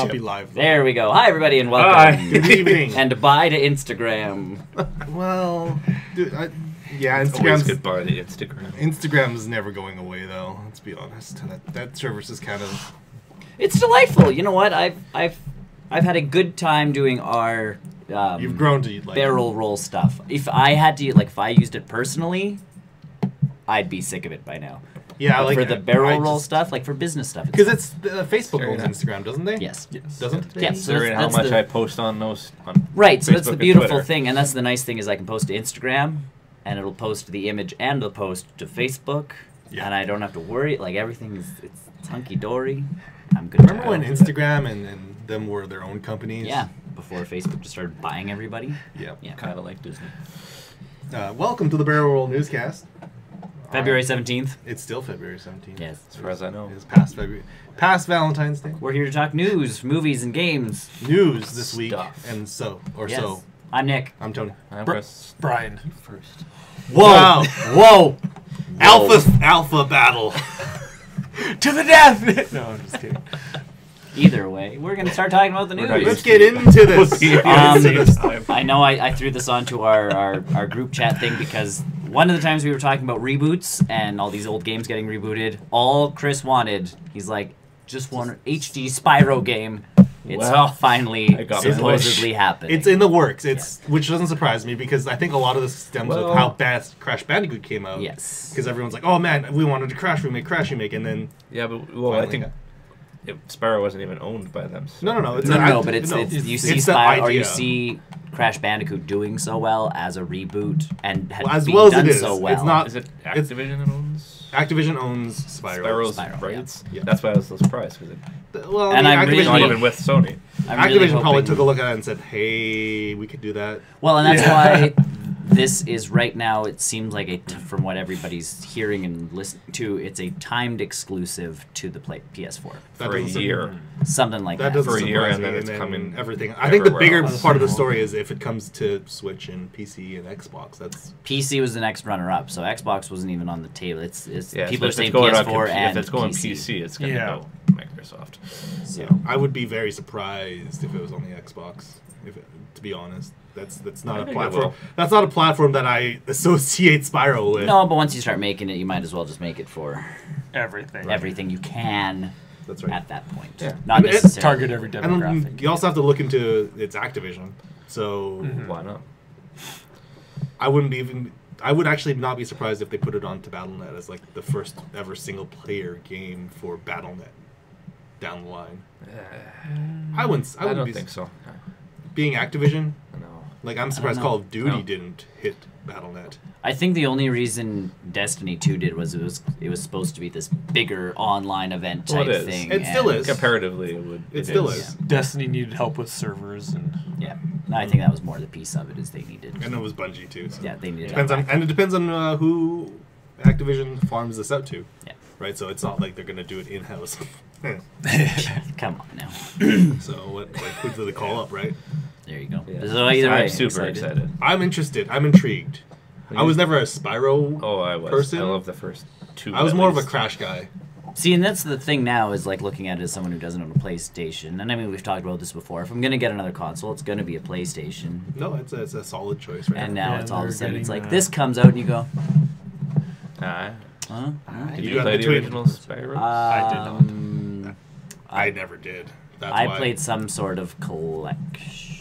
not be live. Though. There we go. Hi, everybody, and welcome. Good evening. And bye to Instagram. Well, dude, yeah, Always Instagram's goodbye to Instagram. Instagram's never going away, though. Let's be honest. That service is kind of. It's delightful. You know what? I've had a good time doing our You've grown to like barrel roll stuff. If I had to, like, if I used it personally, I'd be sick of it by now. Yeah, but like for the barrel roll stuff, like for business stuff, because it's Facebook owns Instagram, doesn't they? Yes. Doesn't it? Yeah. So how much I post on those. Right. So that's the beautiful Twitter. thing, and that's the nice thing is I can post to Instagram, and it'll post to the image, and it'll post to Facebook, and I don't have to worry. Like everything it's hunky dory. I'm good. Remember when Instagram and them were their own companies? Yeah. Before Facebook just started buying everybody. Yeah. Yeah. Kind of like Disney. Welcome to the Barrel Roll Newscast. February 17th. It's still February 17th. Yes. As far as I know. It's past February. Past Valentine's Day. We're here to talk news, movies, and games. News this week. Stuff. And so. I'm Nick. I'm Tony. I'm Brian. first. Whoa! Wow. Whoa! Alpha battle. To the death! No, I'm just kidding. Either way, we're going to start talking about the news. Let's get into this. I know I threw this onto our group chat thing because one of the times we were talking about reboots and all these old games getting rebooted, all Chris wanted, he's like, just one HD Spyro game. It's finally supposedly happening. It's in the works. Which doesn't surprise me because I think a lot of this stems with how fast Crash Bandicoot came out. Yes. Because everyone's like, oh man, we wanted to Crash remake, and then Yeah, but I think Spyro wasn't even owned by them. So. No. But you see Spyro or you see Crash Bandicoot doing so well as a reboot and as well as it is. So well. It's not. Is it Activision that owns? Activision owns Spyro's rights. Yeah. That's why I was so surprised because I'm Activision not even with Sony. Activision probably took a look at it and said, "Hey, we could do that." Well, and that's why this is right now. It seems like from what everybody's hearing and listening to, it's a timed exclusive to the PS4 for a year. Something like that. That doesn't for a year, surprise and me. then it's coming. Everything. I think the bigger else. part of the story is if it comes to Switch and PC and Xbox. That's PC was the next runner-up, so Xbox wasn't even on the table. It's people so are saying PS4 and if it's going PC. PC, it's going to go Microsoft. So I would be very surprised if it was on the Xbox. To be honest, that's not a platform. That's not a platform that I associate Spyro with. No, but once you start making it, you might as well just make it for everything. Everything you can. That's right. At that point, yeah. Not necessarily target every demographic. And you also have to look into its Activision. So why not? I would actually not be surprised if they put it onto BattleNet as like the first ever single player game for BattleNet down the line. I wouldn't think so. Being Activision, no. Like I'm surprised Call of Duty didn't hit BattleNet. I think the only reason Destiny 2 did was it was supposed to be this bigger online event type thing. It still is. Comparatively, it would. It still is. Yeah. Destiny needed help with servers and I think that was more the piece of it is they needed. And it was Bungie too. So. Yeah, they needed. And it depends on who Activision farms this out to. Yeah. Right. So it's not like they're gonna do it in house. Come on now. So who do they call up, right? There you go. Yeah. So either way, I'm super excited. I'm interested. I'm intrigued. I was never a Spyro person. I love the first two. I was more of a Crash guy. See, and that's the thing now is like looking at it as someone who doesn't own a PlayStation. And I mean, we've talked about this before. If I'm going to get another console, it's going to be a PlayStation. No, it's a solid choice, right? And now it's all of a sudden, it's like, this comes out and you go, huh? Did You you play the original Spyro? I did not. I never did. That's I why. played some sort of collection.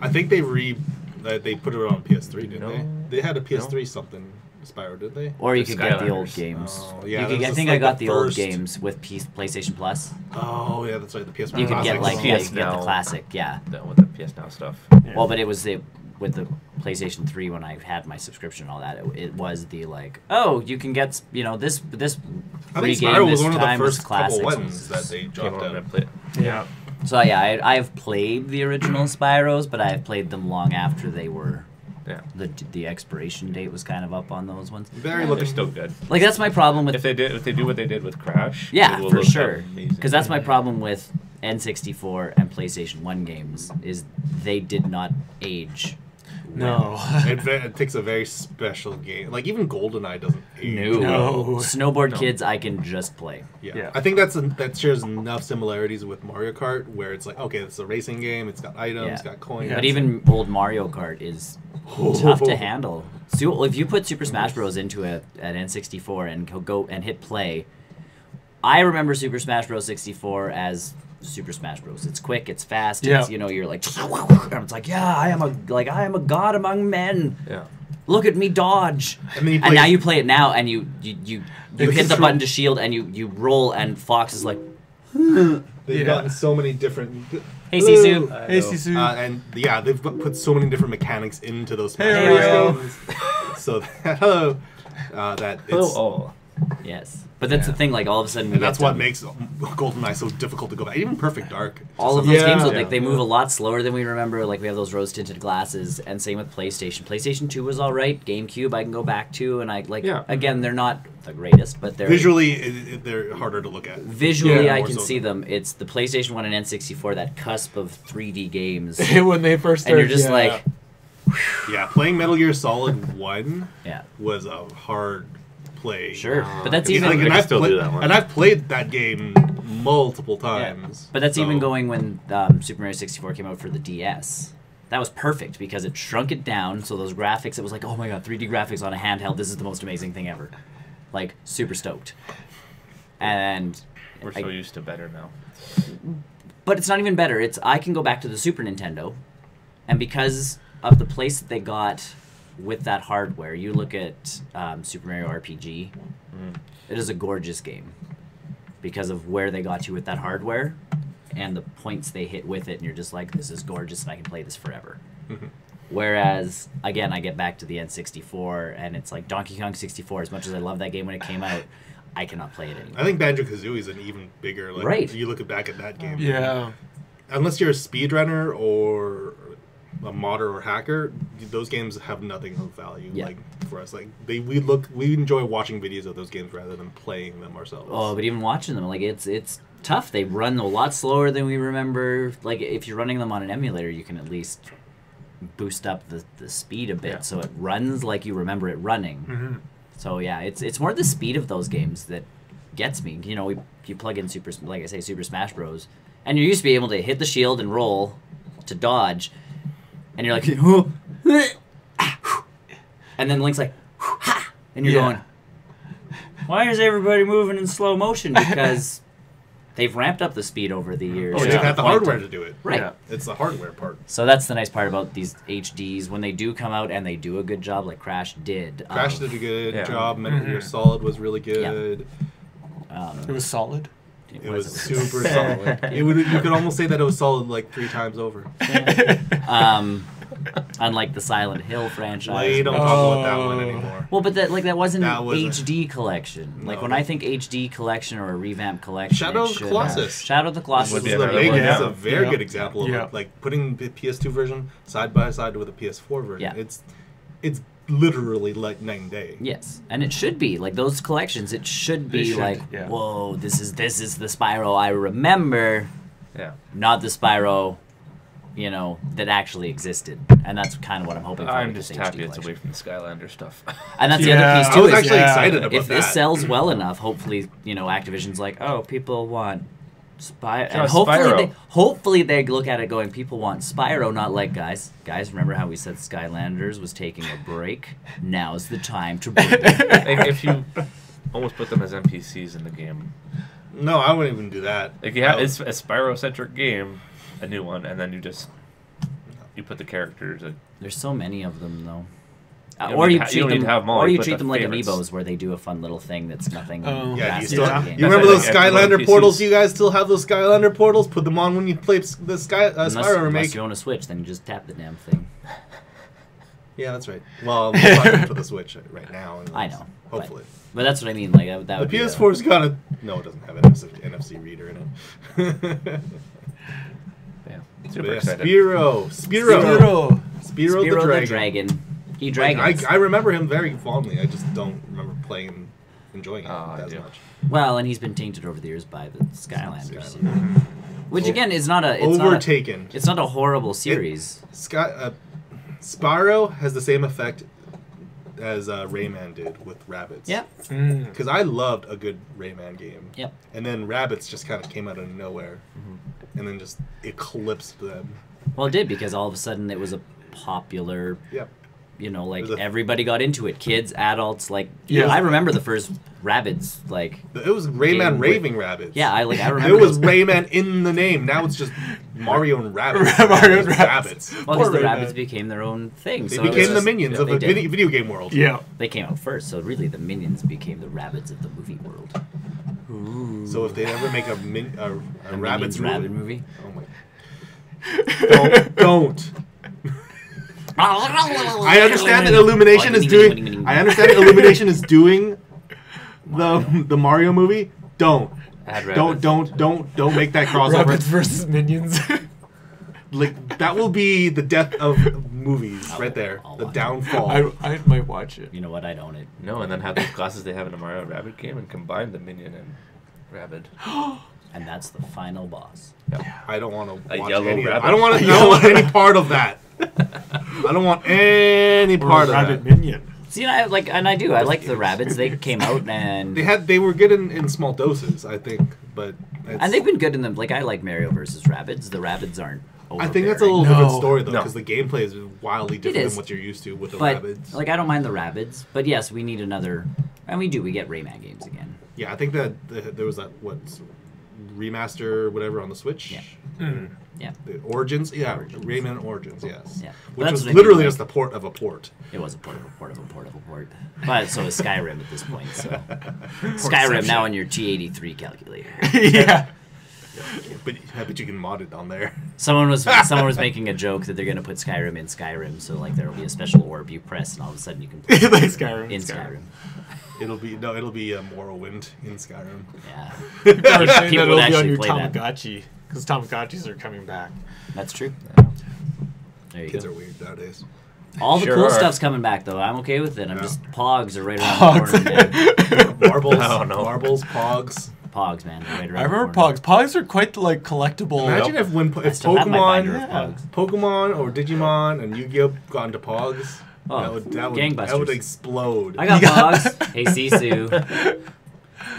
I think they put it on PS3, didn't they? They had a PS3 something, Spyro, did they? Or you could get the old games. Oh, yeah, I think I got the old games with PlayStation Plus. Oh, yeah, that's right, the PS1. You could get like PS you could get the Now. classic, yeah. With the PS Now stuff. Yeah. Well, but it was with the PlayStation 3 when I had my subscription and all that. It was the like, oh, you can get this I free think game Spyro this was one of time the was first couple classics. ones that they dropped out. Yeah. So yeah, I've played the original Spyros, but I've played them long after they were. Yeah. The expiration date was kind of up on those ones. They're still good. Like that's my problem with if they do what they did with Crash. Yeah, it will for look sure. amazing. Because that's my problem with N64 and PlayStation 1 games is they did not age No. It takes a very special game. Like even GoldenEye doesn't age. No. No. Snowboard No. Kids, I can just play. Yeah. I think that shares enough similarities with Mario Kart, where it's like, okay, it's a racing game. It's got items, Yeah. got coins. But even old Mario Kart is tough to handle. So if you put Super Smash Bros. Into an N64 and go and hit play, I remember Super Smash Bros. 64 as Super Smash Bros. It's quick, it's fast. Yeah. It's, you're like, and it's like, yeah, I am a god among men. Yeah. Look at me dodge. And then you And play- now you play it now, and you hit the control- button to shield, and you roll, and Fox is like, They've Yeah. gotten so many different. hey, Sisu. Hey, Sisu. And yeah, they've put so many different mechanics into those Smash Hey, Bros. Rio. games. So hello, that it's. Oh. Yes. But that's the thing, like, all of a sudden we And get that's what to- makes GoldenEye so difficult to go back. Even Perfect Dark. all of those Yeah. games, Yeah. like, they move a lot slower than we remember. Like, we have those rose-tinted glasses, and same with PlayStation. PlayStation 2 was all right. GameCube I can go back to, and again, they're not the greatest, but they're... Visually, they're harder to look at. Visually, Yeah. I More can so see than- them. It's the PlayStation 1 and N64, that cusp of 3D games. When they first And started, you're just yeah. like, Yeah, playing Metal Gear Solid 1 yeah, was a hard play. sure. But that's Yeah, even... like- I can still do that one. And I've played that game multiple times. But that's even so- going when Super Mario 64 came out for the DS. That was perfect because it shrunk it down, so those graphics, it was like, oh my god, 3D graphics on a handheld, this is the most amazing thing ever. Like, super stoked. And... We're so used to better now. But it's not even better. I can go back to the Super Nintendo, and because of the place that they got with that hardware, you look at Super Mario RPG, it is a gorgeous game because of where they got you with that hardware and the points they hit with it, and you're just like, this is gorgeous, and I can play this forever. Whereas, again, I get back to the N64, and it's like Donkey Kong 64, as much as I love that game when it came out, I cannot play it anymore. I think Banjo-Kazooie is an even bigger, like, Right. you look back at that game. Yeah. Unless you're a speedrunner or a modder or hacker, those games have nothing of value. Yeah. Like for us, like we enjoy watching videos of those games rather than playing them ourselves. Oh, but even watching them, like it's tough. They run a lot slower than we remember. Like if you're running them on an emulator, you can at least boost up the speed a bit, Yeah. so it runs like you remember it running. So yeah, it's more the speed of those games that gets me. You plug in Super Smash Bros, and you're used to be able to hit the shield and roll to dodge, and you're like, and then Link's like, and you're going, why is everybody moving in slow motion? Because they've ramped up the speed over the years. Oh, to they've had the point hardware of- to do it. Right. Yeah. It's the hardware part. So that's the nice part about these HDs. When they do come out and they do a good job, like Crash did. Crash did a good Yeah. job. Metal Gear Solid was really good. It was solid. It was super solid. You could almost say that it was solid like 3 times over. Unlike the Silent Hill franchise. We don't talk about that one anymore. Well, but that wasn't That wasn't- HD collection. Like No. when I think HD collection or a revamp collection, Shadow it of the should Colossus. have- Shadow of the Colossus Would was be the another big one, one. It's yeah. a very Yeah. good example of Yeah. like putting the PS2 version side by side with a PS4 version. Yeah. It's literally like night and day. Yes, and it should be like those collections. It should be They should, like, yeah. whoa, this is the Spyro I remember, Yeah. not the Spyro, that actually existed. And that's kind of what I'm hoping for. I'm with just this happy HD it's away collection. from the Skylander stuff. And that's the Yeah, other piece I too. was is actually yeah. excited about if that. this sells well enough, hopefully, Activision's like, oh, people want Spyro, and Spyro. hopefully they look at it going, people want Spyro, not like guys. Remember how we said Skylanders was taking a break? Now's the time to bring it back. If you almost put them as NPCs in the game, No, I wouldn't even do that. like it's a Spyro-centric game, a new one, and then you put the characters. There's so many of them though. You don't Or need you to ha- you treat don't need them, to have them all, or you you put treat the them like favorites. amiibos, where they do a fun little thing that's nothing. Oh. Yeah, do you nasty still about have, the game. you remember those That's why I think Skylander NPCs portals? You guys still have those Skylander portals? Put them on when you play the Unless Spyro remake. you own a Switch, then you just tap the damn thing. Yeah, that's right. Well, I'm talking for the Switch right now. And I know. but- Hopefully. But that's what I mean. Like that The would be PS4's got a... No, it doesn't have an NFC reader in it. Yeah, But super yeah, excited. Spyro Spyro. the Dragon. He Like, dragons. I remember him very fondly. I just don't remember enjoying it I as do. much. Well, and he's been tainted over the years by the Skylanders, Skylanders. which again is not a Overtaken. It's not a horrible series. Spyro has the same effect as Rayman did with Rabbids. Yep. Because I loved a good Rayman game. Yep. And then Rabbids just kind of came out of nowhere. And then just eclipsed them. Well, it did, because all of a sudden it was a popular... Yep. You know, like, everybody got into it. Kids, adults, like... Yeah. I remember the first Rabbids, like... It was Rayman Raving Rabbids. Yeah, I remember... There was Rayman in the name. Now it's just Mario and Rabbids. Mario and Rabbids. Well, because the Poor Rabbids Rayman. became their own thing. They So it was became the just- minions of they the did. video game world. Yeah. They came out first, so really the minions became the Rabbids of the movie world. So if they ever make a Rabbids Minions Rabbid movie. Oh my... Don't. I understand that Illumination is doing... I understand that Illumination is doing the Mario movie. Don't make that crossover. Rabbids versus Minions. Like, that will be the death of movies right there. I'll The watch downfall. I might watch it. You know what? I don't. It. No, and then have those classes they have in a Mario Rabbit game and combine the minion and Rabbit. And that's the final boss. I don't want to A watch yellow any of rabbit. I don't want any part of that. I don't want any Or part a of Rabbit that. Minion. See, and I like the Rabbids. They came out and They were good in small doses, I think, but and they've been good in them. Like, I like Mario versus Rabbids. The Rabbids aren't. I think that's a little No. different story though, No. because the gameplay is wildly different is. than what you're used to with the But Rabbids. like, I don't mind the Rabbids. But yes, we need another. And we do. We get Rayman games again. Yeah, I think that there was that remaster whatever on the Switch. Yeah. Yeah. The Origins, Origins. Rayman Origins, yes. Yeah. Which That's was what I mean, literally like- just a port of a port. It was a port of a port of a port of a port. But so is Skyrim at this point. So Skyrim now on your T83 calculator. Yeah. But I bet you can mod it on there. Someone was making a joke that they're gonna put Skyrim in Skyrim, so like there will be a special orb you press, and all of a sudden you can play Like Skyrim. in Skyrim. It'll be Morrowind in Skyrim. Yeah, They were saying People that would it'll be on actually your play that. Tamagotchi. Because Tamagotchis are coming back. that's true. There you Kids go. are weird nowadays. All the Sure cool are. stuff's coming back though. I'm okay with it. I'm Yeah. just Pogs are right around the corner, man. Marbles, Oh, no. marbles, pogs. Pogs, man, they're right around I remember the corner. Pogs. Pogs are quite the, like, collectible. Imagine if still have my binder of Pokemon, Pogs. Pokemon or Digimon and Yu-Gi-Oh got into Pogs. Oh, that would gangbusters. explode. I got Pogs. Hey Sisu.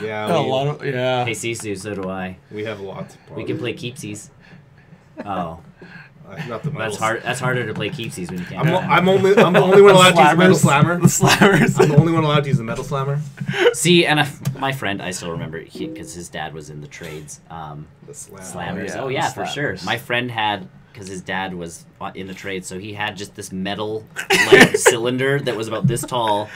Yeah, a lot of, yeah. Hey Sisu. So do I. we have lots of Pogs. We can play keepsies. Oh, not the that's metals. hard. That's harder to play keepsies when you can't. I'm the only one allowed to use the metal slammer. The slammers. I'm the only one allowed to use the metal slammer. See, and my friend, I still remember because his dad was in the trades. The slammer. Slammers. yeah, Oh yeah, for slammers. sure. My friend had, because his dad was in the trade, so he had just this metal like cylinder that was about this tall,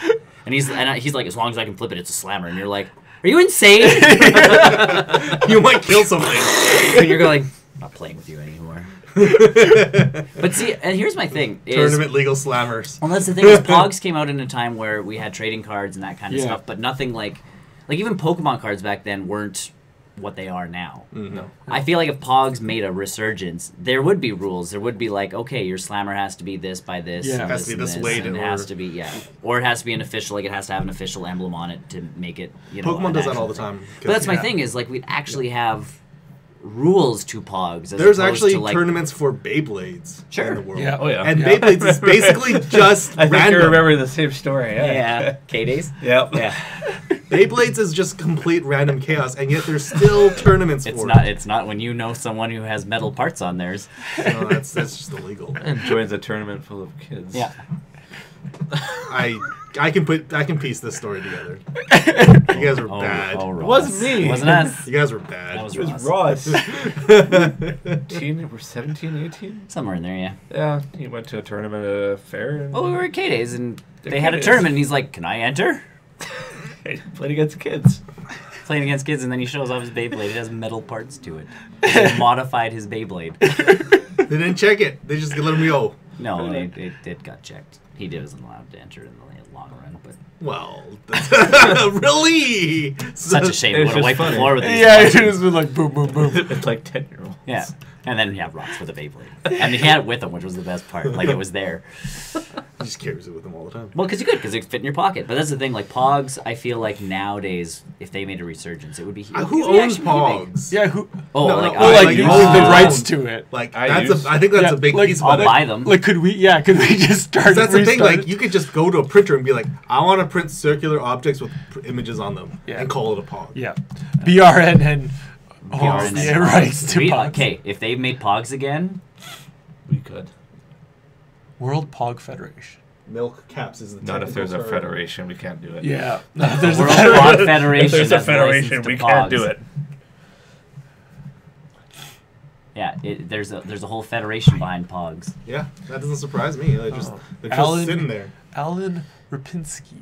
and he's like, as long as I can flip it, it's a slammer. And you're like, are you insane? You might kill something. And you're going, I'm not playing with you anymore. But see, and here's my thing: is, Tournament legal slammers. well, that's the thing. Is Pogs came out in a time where we had trading cards and that kind of Yeah. stuff, but nothing like even Pokemon cards back then weren't what they are now. No. I feel like if Pogs made a resurgence, there would be rules. There would be like, okay, your slammer has to be this by this. Yeah. and It has to be and this weight and it or- has to be or it has to be an official. Like it has to have an official emblem on it to make it. Pokemon an does that actual all the thing. time. But that's my thing is like we'd actually have rules to Pogs. As There's opposed actually to, like, tournaments for Beyblades Sure. in the world. Yeah. Oh yeah. And Yeah. Beyblades is basically just I think random. you remember the same story. Yeah, K-Days. Yep. Yeah, Beyblades is just complete random chaos, and yet there's still tournaments it's for not. it. It's not when you know someone who has metal parts on theirs. No, that's just illegal. And joins a tournament full of kids. Yeah. I can piece this story together. You guys were bad. Oh, Ross. Wasn't me. It wasn't us. You guys were bad. That was It Ross. was Ross. We're 17, 18? Somewhere in there, yeah. Yeah, he went to a tournament at a fair and Well, we were at K-Days, and Yeah, they had a K-Days. tournament, and he's like, can I enter? played against kids. Playing against kids, and then he shows off his Beyblade. It has metal parts to it. They modified his Beyblade. They didn't check it. They just let him go. No, it got checked. He wasn't allowed to enter in the long run, but Well, really? Such a shame. It We was would have just wiped the funny. floor with these. Yeah, it buttons. just been like boom, boom, boom. It's like 10-year-olds. Yeah. And then you have rocks with a Beyblade. And he had it with him, which was the best part. Like, it was there. He just carries it with him all the time. Well, because you could, because it fit in your pocket. But that's the thing, like, Pogs, I feel like nowadays, if they made a resurgence, it would be huge. Who It would owns actually be big. Pogs? Yeah, who? Oh, No, like, no, Well, I- like, you you own own the your rights own. to it. Like I think that's Yeah, a big like, piece I'll of it. buy them. Like, could we just start? That's the thing. restart? Like, you could just go to a printer and be like, "I want to print circular objects with images on them," Yeah. and call it a Pog. Yeah, BRN owns BRN. the rights to Pogs. Okay, if they made Pogs again, We could. World Pog Federation. Milk Caps is the Not if there's a technical term. federation, we can't do it. Yeah, the there's a World federation. Pog Federation. If there's a has the federation, license we to can't Pogs. do it. Yeah, there's a whole federation behind Pogs. Yeah, that doesn't surprise me. They're just Alan- sitting there. Alan Rapinski.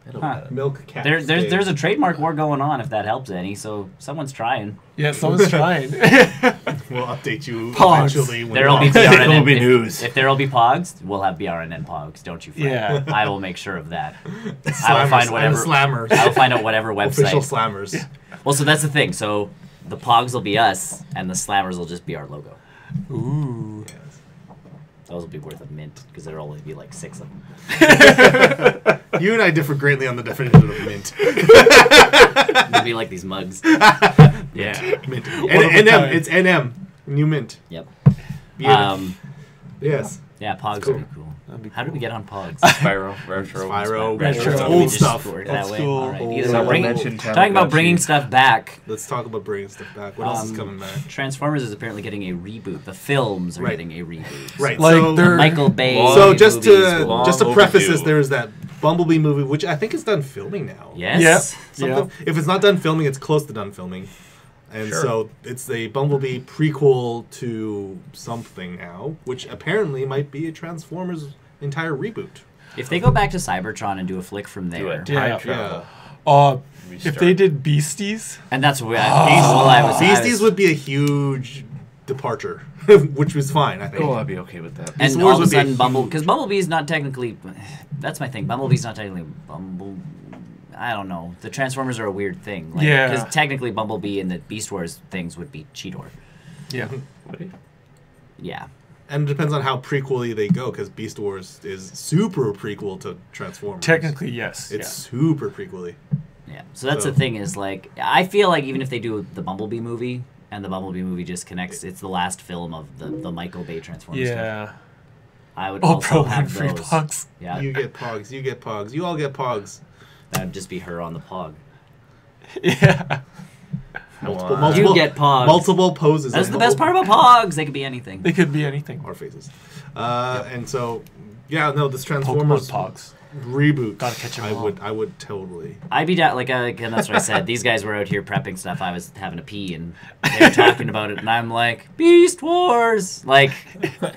It'll Huh. matter. Milk Caps. There's a trademark war going on, if that helps any. So someone's trying. Yeah, someone's trying. We'll update you Pogs. eventually. When There'll be Pogs- BRN. It'll be if, news. If there'll be Pogs, we'll have BRN and Pogs. Don't you fret. Yeah. I will make sure of that. I will Slammers find and whatever. slammers. I will find out whatever Official website. slammers. Well, so that's the thing. So the Pogs will be us, and the Slammers will just be our logo. Ooh. Yes. Those will be worth a mint because there'll only be like 6 of them. You and I differ greatly on the definition of mint. They'll be like these mugs. Yeah. Mint. One of a NM. kind. It's NM. New mint. Yep. Yeah. Yes. Yeah, Pogs cool. would be cool. That'd be How did we cool. get on Pogs? Spyro, retro. Spyro, retro. So old we just stuff. work Old that way. school, All right. old- Either Someone bring- mentioned talking about bringing Tamagotchi. stuff back. Let's talk about bringing stuff back. What else is coming back? Transformers is apparently getting a reboot. The films are Right. getting a reboot. Right. Like, so, they're- Michael Bay. so just movies to will- just to Long preface this, overdue. there's that Bumblebee movie, which I think is done filming now. Yes. Something, if it's not done filming, it's close to done filming. And Sure. so it's a Bumblebee prequel to something now, which apparently might be a Transformers entire reboot. If they go back to Cybertron and do a flick from Do there, it. Time Yeah. travel. If Restart. they did Beasties, and that's what I was. Beasties would be a huge departure, which was fine, I think. Oh, I'd be okay with that. And Beast all Wars of a would be a sudden, Bumble, huge- because Bumblebee's not technically. That's my thing. Bumblebee's not technically Bumble. I don't know. The Transformers are a weird thing. Like, Yeah. Because technically, Bumblebee and the Beast Wars things would be Cheetor. yeah, Would he? Yeah. And it depends on how prequel-y they go, because Beast Wars is super prequel to Transformers. technically yes. It's super prequel-y. Yeah. So that's So- the thing is like I feel like even if they do the Bumblebee movie and the Bumblebee movie just connects, it's the last film of the Michael Bay Transformers stuff. Yeah. I would Oh, also bro, have free those. Pogs. Yeah. You get Pogs, you get Pogs, you all get Pogs. That would just be her on the Pog. Yeah. Multiple, on. multiple, You get Pogs. multiple poses. That's of the best part Bumblebee. about Pogs. They could be anything. They could be anything. Or faces. And so, yeah, no, this Transformers Pokemon Pogs. reboot. Gotta catch 'em all. I would totally. I'd be down, like, and that's what I said. These guys were out here prepping stuff. I was having a pee, and they were talking about it, and I'm like, Beast Wars! Like,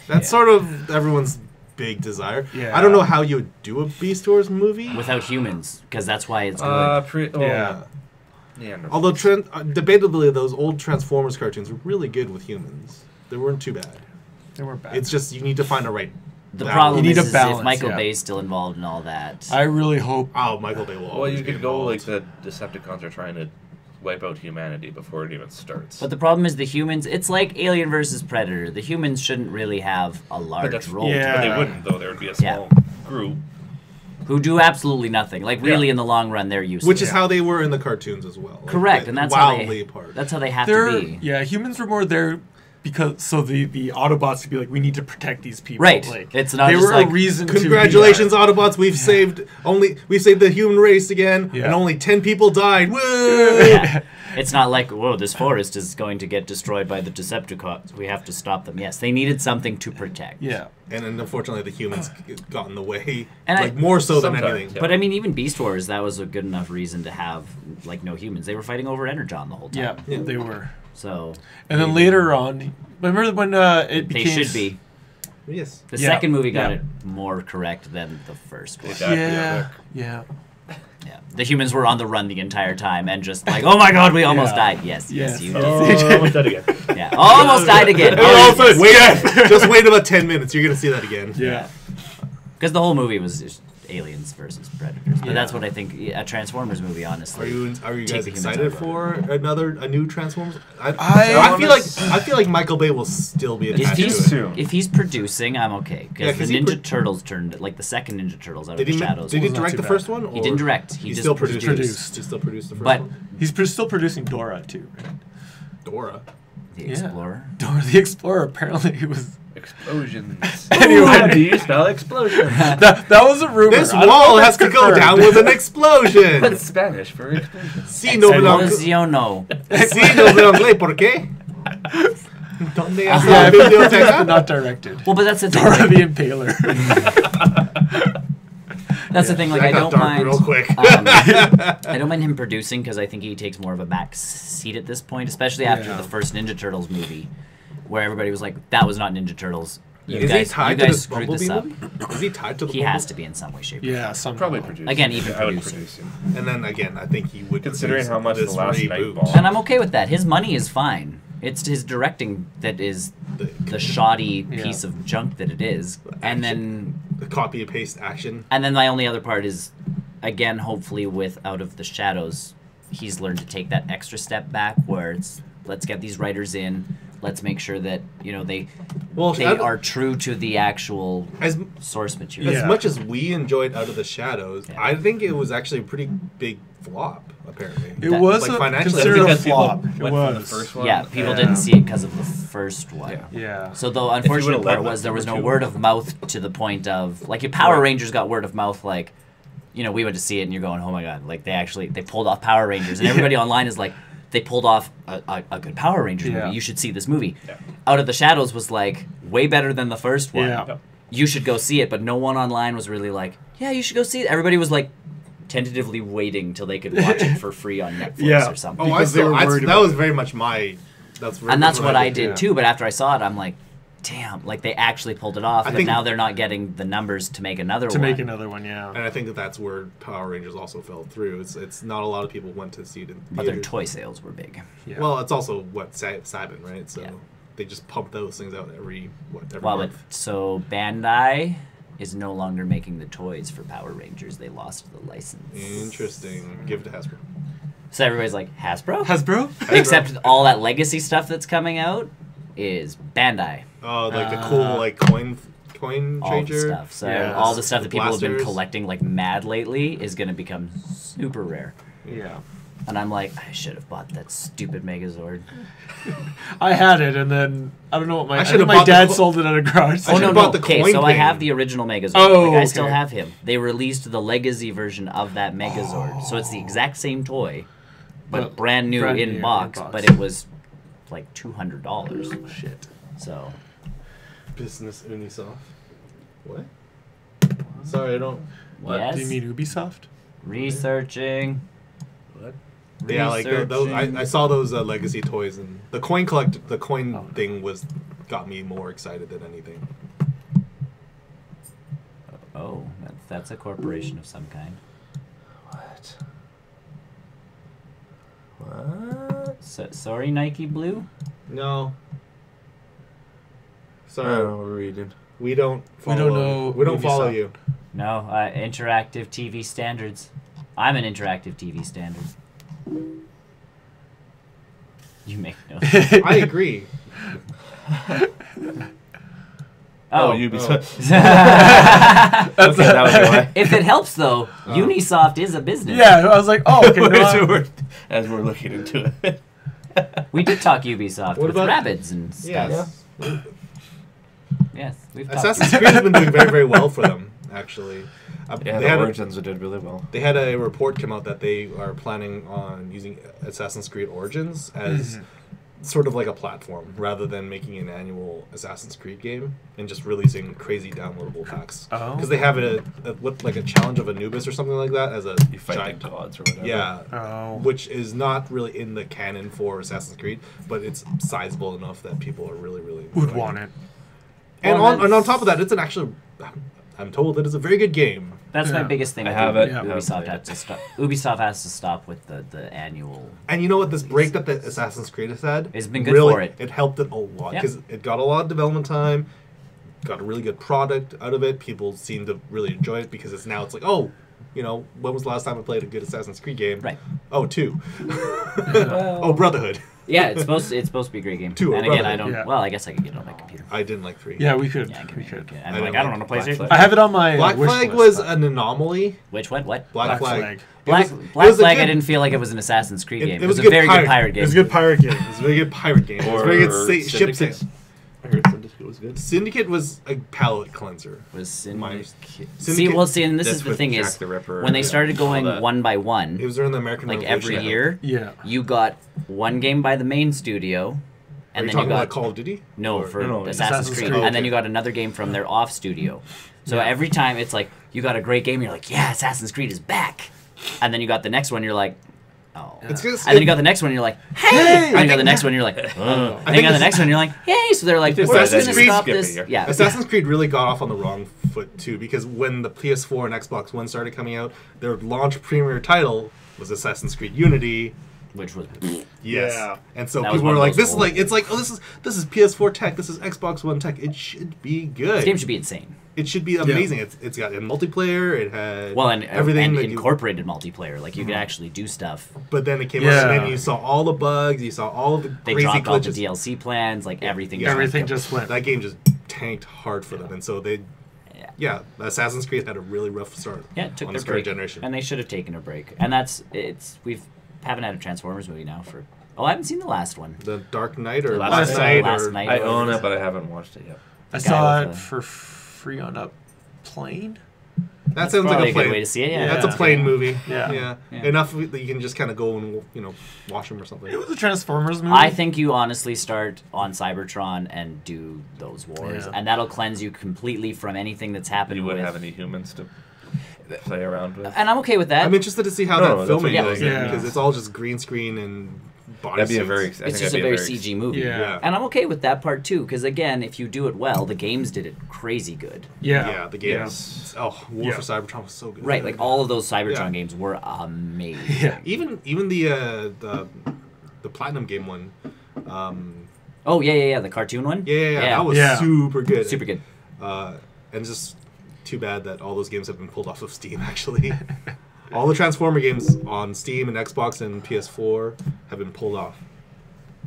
That's sort of everyone's big desire. Yeah. I don't know how you would do a Beast Wars movie. without humans, because that's why it's good. Yeah. Yeah. No. Although, debatably, those old Transformers cartoons were really good with humans. They weren't too bad. They were bad. It's just you need to find a right. The balance. problem You need is, a if balance, Michael yeah. Bay's still involved in all that. I really hope. Oh, Michael Bay will. Well, always you be could go like involved. the Decepticons are trying to wipe out humanity before it even starts. But the problem is the humans. It's like Alien versus Predator. The humans shouldn't really have a But large that's role. Yeah. But they wouldn't though. There would be a Yeah. small group. Who do absolutely nothing. Like really, Yeah. in the long run, they're useless. Which is how they were in the cartoons as well. Like, correct, and that's how wildly they. apart. That's how they have They're, to be. yeah, humans were more there because so the Autobots could be like, we need to protect these people. Right. Like, It's not they just were like, a reason. Congratulations, to Autobots! We've saved the human race again, Yeah. and only 10 people died. Woo! Yeah. It's not like, whoa, this forest is going to get destroyed by the Decepticons. We have to stop them. Yes, they needed something to protect. Be yeah. And then unfortunately, the humans got in the way, And like more so than Sometimes, anything. yeah. But I mean, even Beast Wars, that was a good enough reason to have like no humans. They were fighting over Energon the whole time. Yeah, they were. So And then later on, remember when it they became... should be. Yes. The Yeah, second movie got yeah. it more correct than the first one. They died pretty Yeah, quick. yeah. Yeah. The humans were on the run the entire time and just like, oh my god, we almost Yeah. died. Yes, Yes. you Oh, did. almost dead again. Yeah. Almost died again. Wait, just wait about 10 minutes. You're gonna see that again. Yeah. Because the whole movie was just aliens versus predators. But that's what I think a Transformers movie. Honestly, Are you Take guys the humans excited out. for a new Transformers? I feel like Michael Bay will still be attached to it. If he's producing, I'm okay because Yeah, the Ninja Turtles turned like the second Ninja Turtles out of the shadows. Did he Wasn't direct too the bad. first one? He or didn't direct. He He just still produced. produced. He still produced the first But one. He's still producing Dora too, right? Dora. the Explorer. Dora the Explorer. Apparently, he was. Explosions. Anyway. Do you spell explosion? That was a rumor. This I don't know wall if has that's to go confirmed. down with an explosion. What's Spanish for explosion? Sí, no veo. Explosiono. Sí, no veo inglés. ¿Por qué? ¿Dónde has Yeah, la but biblioteca? not directed. Well, but that's the thing. Dora Like, the Impaler. that's the thing. Like, That I got don't dark mind. real quick. I don't mind him producing because I think he takes more of a back seat at this point, especially after Yeah. the first Ninja Turtles movie, where everybody was like, "That was not Ninja Turtles." You Is he guys, tied you to guys this screwed Bumblebee this up. movie? Is he tied to the He Bumblebee? has to be in some way, shape, or Yeah, form. some Probably producing. Again, even I would producing. produce him. And then again, I think he would Considering produce how much this The Last reboot. Nightball- And I'm okay with that. His money is fine. It's his directing that is the shoddy Yeah. piece of junk that it is. And then The copy and paste action. my only other part is, again, hopefully with Out of the Shadows, he's learned to take that extra step back where it's, let's get these writers in, let's make sure that, they are true to the actual as source material. as Yeah. much as we enjoyed Out of the Shadows. Yeah. I think it was actually a pretty big flop. Apparently, It That- was like, a financially, considered a because people flop. It went from was. the first one. Yeah, people Yeah. didn't see it because of the first one. Yeah. Yeah. So the unfortunate would've let part was that there was no number two. word of mouth to the point of like if Power Right. Rangers got word of mouth like, we went to see it and you're going, oh my god, like they pulled off Power Rangers and everybody online is like, they pulled off a good Power Rangers Yeah. movie. You should see this movie. Yeah. Out of the Shadows was like way better than the first one. Yeah. Yep. You should go see it, but no one online was really like, yeah, you should go see it. Everybody was like tentatively waiting till they could watch it for free on Netflix Yeah. or something. Oh, Because they were worried that about was it. very much my. That's What I did yeah. too. But after I saw it, I'm like, damn, like they actually pulled it off. I But think- now they're not getting the numbers to make another To one. make another one, yeah. And I think that's where Power Rangers also fell through. It's not a lot of people went to see it in But their theaters. toy sales were big. Yeah. Well, it's also Sabin, right? So Yeah. they just pump those things out every Well, month. so Bandai is no longer making the toys for Power Rangers. They lost the license. Interesting. Give it to Hasbro. So everybody's like, Hasbro? Hasbro? Except all that legacy stuff that's coming out is Bandai. Oh, like the cool coin All changer. the stuff. So Yeah. all the stuff that people have been Blasters. collecting like mad lately is going to become super rare. Yeah. And I'm like, I should have bought that stupid Megazord. I had it, and then I don't know what I I should've think my bought the dad co- sold it at a garage. I Oh should've no, bought no. the Okay, coin so I thing. have the original Megazord. Oh, like I still okay. have him. They released the legacy version of that Megazord, so it's the exact same toy, but But brand new brand new in in box. box. But it was like $200. Shit. So Business Unisoft. What? Sorry, I don't. What? yes, Do you mean Ubisoft? researching. What? Yeah, like those, I saw those legacy toys, and the coin thing got me more excited than anything. Oh, that's a corporation of some kind. What? What? So, sorry, Nike Blue. No. I Sorry, don't know what we're reading. we don't. We don't know We don't follow Ubisoft. you. No, interactive TV standards. I'm an interactive TV standard. You make no. I agree. Oh, Ubisoft. if Okay, that was why. it helps though, Unisoft is a business. Yeah, I was like, oh, okay. No, As we're looking into it. We did talk Ubisoft What with about- Rabbids and stuff. Yes. Yes, we've talked. Assassin's Creed has been doing very, very well for them, actually. Yeah, they, the had Origins did really well. they had a report come out that they are planning on using Assassin's Creed Origins as sort of like a platform, rather than making an annual Assassin's Creed game and just releasing crazy downloadable packs. Oh. Because they have like a challenge of Anubis or something like that as a You fight giant the gods or whatever. Yeah, Oh. which is not really in the canon for Assassin's Creed, but it's sizable enough that people are really, really would enjoying want it. And Well, on top of that, it's an actual. I'm told that it's a very good game. That's my Yeah. biggest thing. I with have it. Yeah. Ubisoft had to stop. Ubisoft has to stop with the annual. And you know what? This break that the Assassin's Creed has had, It's been good really, for it. It helped it a lot Yeah. because it got a lot of development time. got a really good product out of it. People seem to really enjoy it because it's like, oh, you know, when was the last time I played a good Assassin's Creed game? Right. Oh, 2. Oh, Brotherhood. Yeah, it's supposed to be a great game. 2, and again, Brotherhood. I don't. Yeah. Well, I guess I could get it on my computer. I didn't like 3. Yeah, we could. Yeah, we could. I'm I like, don't I don't like know Black PlayStation. Flag. I have it on my Black wish Flag list, was but- an anomaly. Which one? What? Black Flag. Flag. Black It was Flag. a I good- didn't feel like it was an Assassin's Creed game. It It was was a a good very pirate- good pirate game. It was a good pirate game. It was a very good pirate game. It was a very good ship Syndicate. sim. I heard Syndicate was good. Syndicate was a palate cleanser. Was Mine- Syndicate. Syndicate- See, and this That's is the with thing Jack is the Ripper when they and started all going that. one by It one, was during the American like Revolution. every year, Yeah. you got one game by the main studio, Are and you then you talking got about Call of Duty? no Or- for No, Assassin's Assassin's Creed, Creed. and then Okay. you got another game from their off studio. So Yeah. every time it's like you got a great game, you're like, yeah, Assassin's Creed is back, and then you got the next one, you're like, oh, It's just, and then you got the next one, you're like, hey, and then you got the next one, you're like, oh, and then you think got the it's- next one, you're like, yay. So they're like, we're just Assassin's gonna Creed stop skipping this. here. Yeah, Assassin's Creed really got off on the wrong foot too, because when the PS4 and Xbox One started coming out, their launch premier title was Assassin's Creed Unity. which was Yes. Yeah. And so That was people one were of like, those "This is like, it's like, oh, this is PS4 tech. This is Xbox One tech. It should be good. this game should be insane. It should be amazing. It's got a multiplayer. It had Well, and everything and that you. incorporated multiplayer, like you could actually do stuff. But then it came Yeah. out, and then you saw all the bugs. You saw all of the They crazy dropped all the glitches. DLC plans, like everything. Yeah. Everything went just went. That game just tanked hard for them, and so they. Yeah. Yeah, Assassin's Creed had a really rough start. Yeah, it took on their its current break, generation. and they should have taken a break. And we've haven't had a Transformers movie now for. Oh, I haven't seen the last one. The Dark Knight or Last Last Night. Night Last or Night. I own it, but I haven't watched it yet. I guy saw with it the- for free on a plane. that sounds Probably like a a good plane. way to see it. Yeah, That's a Yeah. plane movie. Yeah. Yeah. Enough that you can just kind of go and watch them or something. It was a Transformers movie. I think you honestly start on Cybertron and do those wars, Yeah. and that'll cleanse you completely from anything that's happened. You wouldn't with, have any humans to play around with. and I'm okay with that. I'm interested to see how No, that that's filming what- goes yeah. in, because it's all just green screen and body That'd be a suits. very. I it's think just a that'd be very CG movie. Yeah. And I'm okay with that part too, because again, if you do it well, the games did it crazy good. Yeah, the Yeah. games. Oh, War Yeah. for Cybertron was so good. Right, like all of those Cybertron Yeah. games were amazing. Yeah. Even the Platinum game one. Oh yeah, the cartoon one. Yeah, that was Yeah. super good. super good. And it's just too bad that all those games have been pulled off of Steam. Actually, all the Transformer games on Steam and Xbox and PS4 have been pulled off.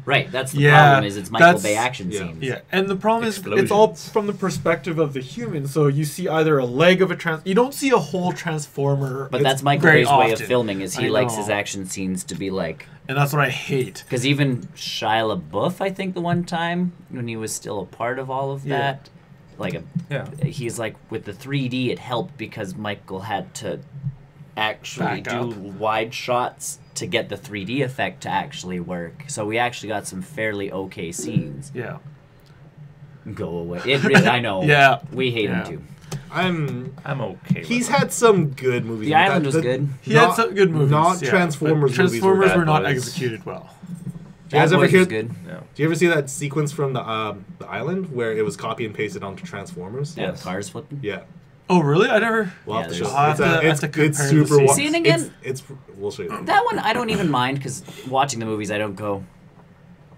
Right, that's the Yeah, problem. Is it's Michael that's- Bay action yeah. scenes. Yeah, and the problem is it's all Explosions. from the perspective of the human. So you see either a leg of a you don't see a whole transformer. But that's Michael very Bay's way of often. filming. Is he I likes know. his action scenes to be like. and that's what I hate. Because even Shia LaBeouf, I think the one time when he was still a part of all of Yeah. that, like Yeah. he's like with the 3D, it helped because Michael had to actually Back do up. wide shots to get the 3D effect to actually work. So we actually got some fairly okay scenes. Yeah. Go away. It really, I know. Yeah. We hate Yeah. him too. I'm okay. With He's it. had some good movies. The Island was good. He had some good movies. Not yeah, Transformers. but Transformers movies Bad were not Boys. executed well. Do you guys Bad ever Boys hear? was good. No. Do you ever see that sequence from the Island where it was copy and pasted onto Transformers? Yeah, Yes. the cars flipping. Yeah. Oh, really? I never. We'll Yeah, have to there's- show. I'll It's, have to it's compare the super. scenes. See, and again- it's we'll show you. That one I don't even mind because watching the movies I don't go.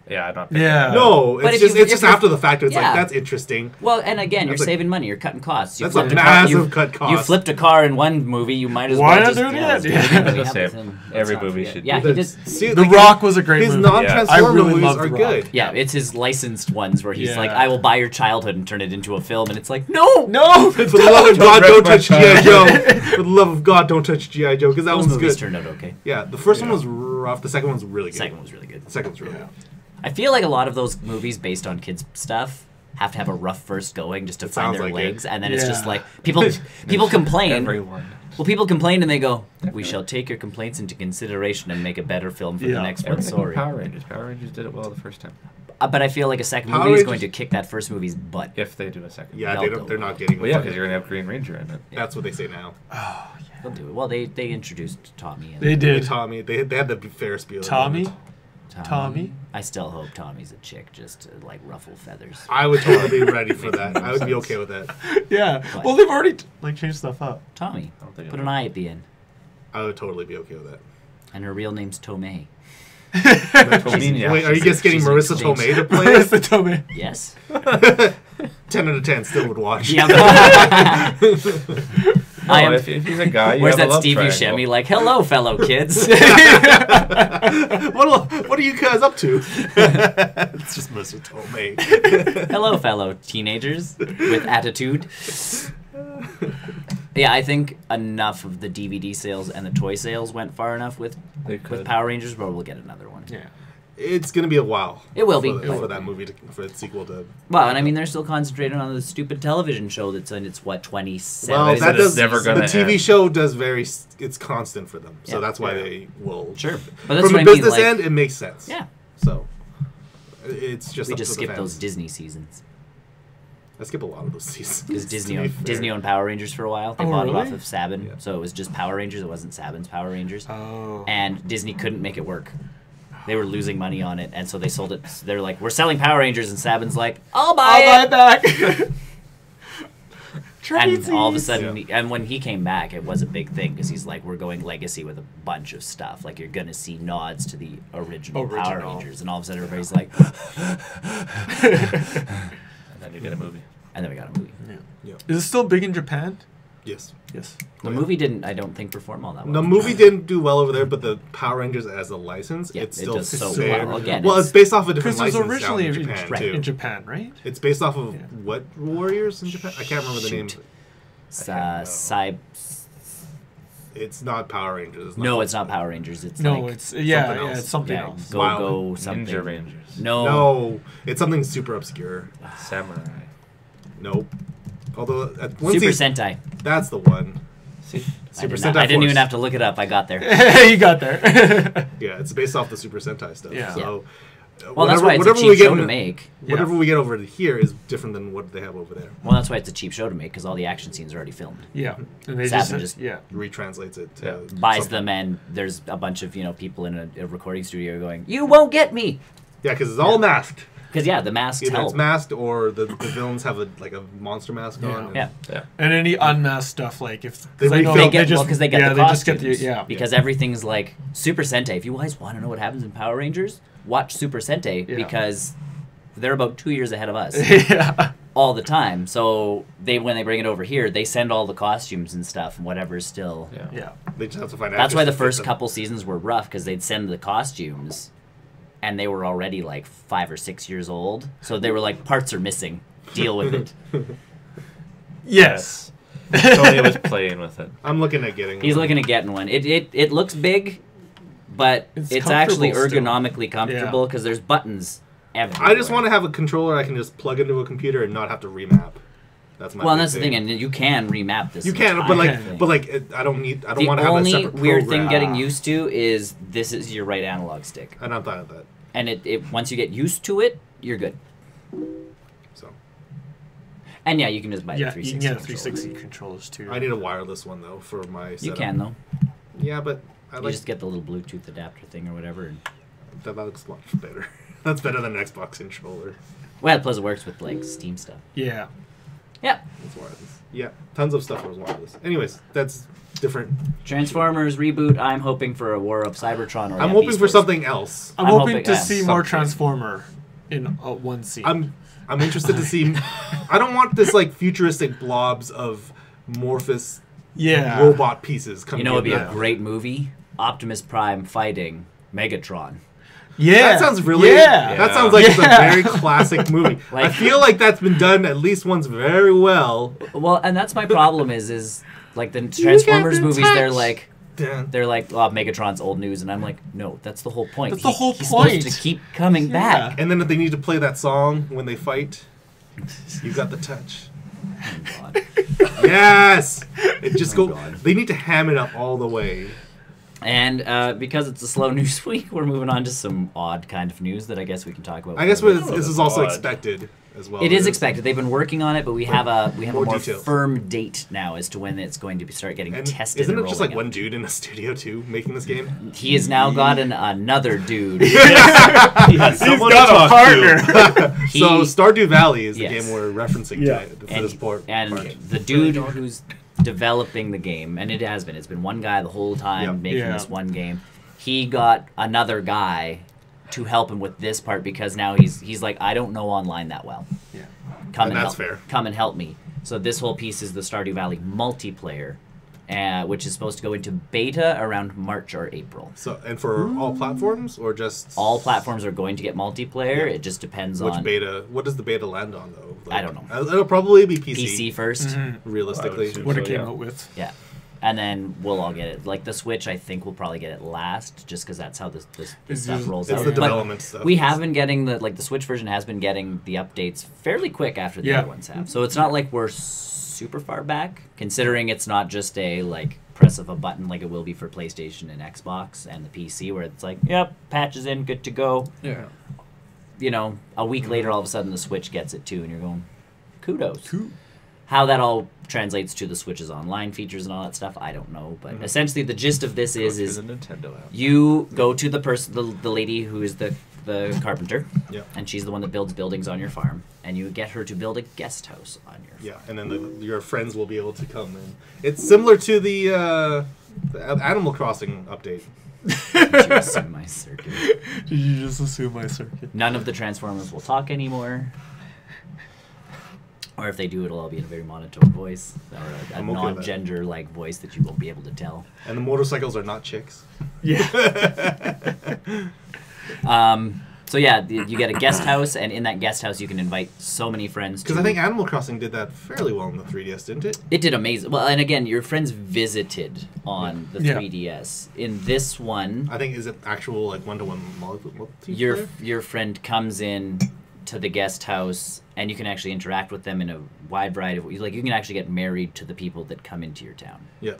Yeah, I'm not. Yeah. No, But it's if just you- it's if just you're- after the fact. It's Yeah. like that's interesting. Well, and again, That's you're a- saving money. You're cutting costs. That's a flipped massive car, cut cost. You flipped a car in one movie. You might as Why well not just do it let's again? do Yeah. it. Just say Let's every not movie forget. should Yeah, do he that. did. See, The like, Rock was a great his movie. non-Transformer I really movies love are The Rock. good. Yeah, it's his licensed ones where he's Yeah. like, "I will buy your childhood and turn it into a film," and it's like, "No, No. For the love of God, don't touch Don't GI Joe. For the love of God, don't touch GI Joe because that those one's movies good. turned out okay." Yeah, the first one Yeah. was rough. The second one's really The good. second one was really good. The second one's really Yeah. good. I feel like a lot of those movies based on kids stuff have to have a rough first going just to It find sounds their like legs, it. and then it's just Yeah. like people complain. Everyone. Well, people complain and they go, "We shall take your complaints into consideration and make a better film for the Yeah. next one." Everything Sorry, with Power Rangers. Power Rangers did it well the first time. but I feel like a second Power movie is Rangers- going to kick that first movie's butt. If they do a second. Yeah, They'll they're not getting. Well, yeah, because you're gonna have Green Ranger in it. That's what they say now. They'll do it. Well, they introduced Tommy. And They did. Tommy, they had the Ferris wheel. Tommy. Tommy? I still hope Tommy's a chick just to like ruffle feathers. I would totally be ready for that. I would be okay with that. Yeah. What? Well, they've already changed stuff up. Tommy, I don't think put it an I at the end, I would totally be okay with that. and her real name's Tomei. Tomina. Wait, are you just getting she's Marissa extinct. Tomei to play Marissa it? Tomei. Yes. 10 out of 10 still would watch. Yeah, I am. If he's a guy, you where's have a that love Steve triangle. Buscemi like, hello, fellow kids? What are you guys up to? It's just Mr. Tomei. Hello, fellow teenagers with attitude. Yeah, I think enough of the DVD sales and the toy sales went far enough with Power Rangers, but we'll get another one. Yeah. It's going to be a while. It will be. For that movie, for its sequel to... Well, and I mean, they're still concentrating on the stupid television show that's in its, 27? Well, that does never the gonna TV end. show does it's constant for them. So Yeah. that's why they will... Sure. But that's From what a I mean, business like, end, it makes sense. Yeah. So, it's just We up just to the skip those fans. Disney seasons. I skip a lot of those seasons. Because to Disney be fair. Disney owned Power Rangers for a while. They Oh, bought really? it off of Sabin. Yeah. So it was just Power Rangers. It wasn't Sabin's Power Rangers. Oh. And Disney couldn't make it work. They were losing money on it, and so they sold it. They're like, we're selling Power Rangers, and Sabin's like, I'll buy it back. And all of a sudden, and when he came back, it was a big thing because he's like, we're going legacy with a bunch of stuff. Like, you're going to see nods to the original Power Rangers. And all of a sudden, everybody's like, And then you get a movie. and then we got a movie. Yeah. Is it still big in Japan? Yes. Yes. The movie didn't, I don't think, perform all that well. The movie didn't do well over there, but the Power Rangers as a license, Yeah, it's it still does so fair. well. Again, well, it's based off a different Because it was license originally down in Japan, right, too. in Japan, right? It's based off of Yeah. what Warriors in Japan? I can't remember the name. Shoot. know. It's not Power Rangers. No, it's not Power Rangers. It's No, like, it's something else. it's something yeah, else. Go Wild. Go something. Ninja Rangers. No. No, it's something super obscure. Samurai. Nope. Although at one Super season, Sentai. that's the one. See? Super I Sentai. didn't even Force. have to look it up. I got there. You got there. Yeah, it's based off the Super Sentai stuff. Yeah. So, Well, that's why it's a whatever cheap we get show to in- make. Whatever we get over here is different than what they have over there. Well, that's why it's a cheap show to make because all the action scenes are already filmed. Yeah. And they Sabin just just- yeah. Retranslates it to Yeah. Buys something. them, and there's a bunch of people in a recording studio going, "You won't get me," Yeah, because it's all masked. because the masks Either help. it's masked or the villains have a monster mask on. Yeah. and- Yeah. Yeah. And any unmasked stuff like if They I know refilm- They get because they get the they just get costumes. the Because everything's like Super Sentai. If you guys want to know what happens in Power Rangers, watch Super Sentai Yeah. because they're about 2 years ahead of us yeah. all the time. So when they bring it over here, they send all the costumes and stuff and whatever's still. Yeah. Yeah. They just have to find That's why the actors to fit first them. couple seasons were rough because they'd send the costumes, and they were already like 5 or 6 years old. So they were like, parts are missing. Deal with it. Yes. Tony was playing with it. I'm looking at getting He's one. looking at getting one. It looks big, but It's it's actually comfortable still. ergonomically comfortable because there's buttons everywhere. I just want to have a controller I can just plug into a computer and not have to remap. That's my Well, big that's the thing, and you can remap this. You can, entire but like, thing. I don't the want to have a only separate weird program. thing getting used to is this is your right analog stick, And I'm fine with that. and it once you get used to it, you're good. So And yeah, you can just buy Yeah, the you 360. can get a controller. 360 controllers too. I need a wireless one though for my setup. You can though. Yeah, but I You like just get the little Bluetooth adapter thing or whatever. And, that looks much better. That's better than an Xbox controller. well, plus it works with like Steam stuff. Yeah. Yeah. It's wireless. Yeah, tons of stuff was wireless. Anyways, that's different. Transformers reboot. I'm hoping for a War of Cybertron. Or I'm yeah, hoping Beast for Wars. something else. I'm I'm hoping hoping- to yeah, see more something. Transformer in one scene. I'm interested to see. I don't want this like futuristic blobs of amorphous yeah. robot pieces coming. You know, it'd be in. a great movie. Optimus Prime fighting Megatron. Yeah. That sounds really. Yeah. That sounds like it's a Yeah. very classic movie. I Like- feel like that's been done at least once very well. Well, and that's my problem is like the Transformers the movies. touch. They're like, oh, Megatron's old news, and I'm like, no, that's the whole point. That's the whole He's point. supposed to keep coming back. And then if they need to play that song when they fight, you got the touch. Oh, God. Yes. It just Oh, go. God. They need to ham it up all the way. And because it's a slow news week, we're moving on to some odd kind of news that I guess we can talk about. I guess for a bit. this is also odd. expected as well. It is expected. They've been working on it, but we have a More more details. firm date now as to when it's going to start getting And tested. isn't and it just like rolling one dude in a studio too making this game? out. He has now gotten another dude. He has someone to talk to. He- So Stardew Valley is the Yes. game we're referencing Yeah. today for this part. and the dude who's developing the game, and it's been one guy the whole time Yep. making Yeah. this one game. He got another guy to help him with this part because now he's like, I don't know online that well. Yeah. come And and that's help, fair. come and help me. So this whole piece is the Stardew Valley multiplayer, which is supposed to go into beta around March or April. So, and for all platforms or just All platforms are going to get multiplayer. Yeah. It just depends which on beta? What does the beta land on though? I don't know. It'll probably be PC. PC 1st. Realistically. assume What it So, came yeah. out with. Yeah. And then we'll all get it. Like the Switch, I think we'll probably get it last, just because that's how this It's stuff just- rolls It's out. the But development stuff. we have been getting the Switch version has been getting the updates fairly quick after the Yeah. other ones have. So it's not like we're super far back, considering it's not just a like press of a button like it will be for PlayStation and Xbox and the PC, where it's like, yep, patch is in, good to go. Yeah. You know, a week later, all of a sudden the Switch gets it too, and you're going, kudos. How that all translates to the Switch's online features and all that stuff, I don't know. But essentially, the gist of this Go is to the Nintendo app. you go to the person, the lady who is the carpenter, Yeah. and she's the one that builds buildings on your farm, and you get her to build a guest house on your farm. Yeah, and then your friends will be able to come in. It's similar to the Animal Crossing update. To assume my circuit. Did you just assume my circuit? None of the Transformers will talk anymore. Or if they do, it'll all be in a very monotone voice, or a I'm okay with that. non-gender like voice that you won't be able to tell. And the motorcycles are not chicks. Yeah. So yeah, you get a guest house, and in that guest house you can invite so many friends. Because I think Animal Crossing did that fairly well in the 3DS, didn't it? It did amazing. Well, and again, your friends visited on the Yeah. 3DS. In this one, I think is it actual like one-to-one multiplayer? your friend comes in to the guest house, and you can actually interact with them in a wide variety of ways. Like you can actually get married to the people that come into your town. Yeah.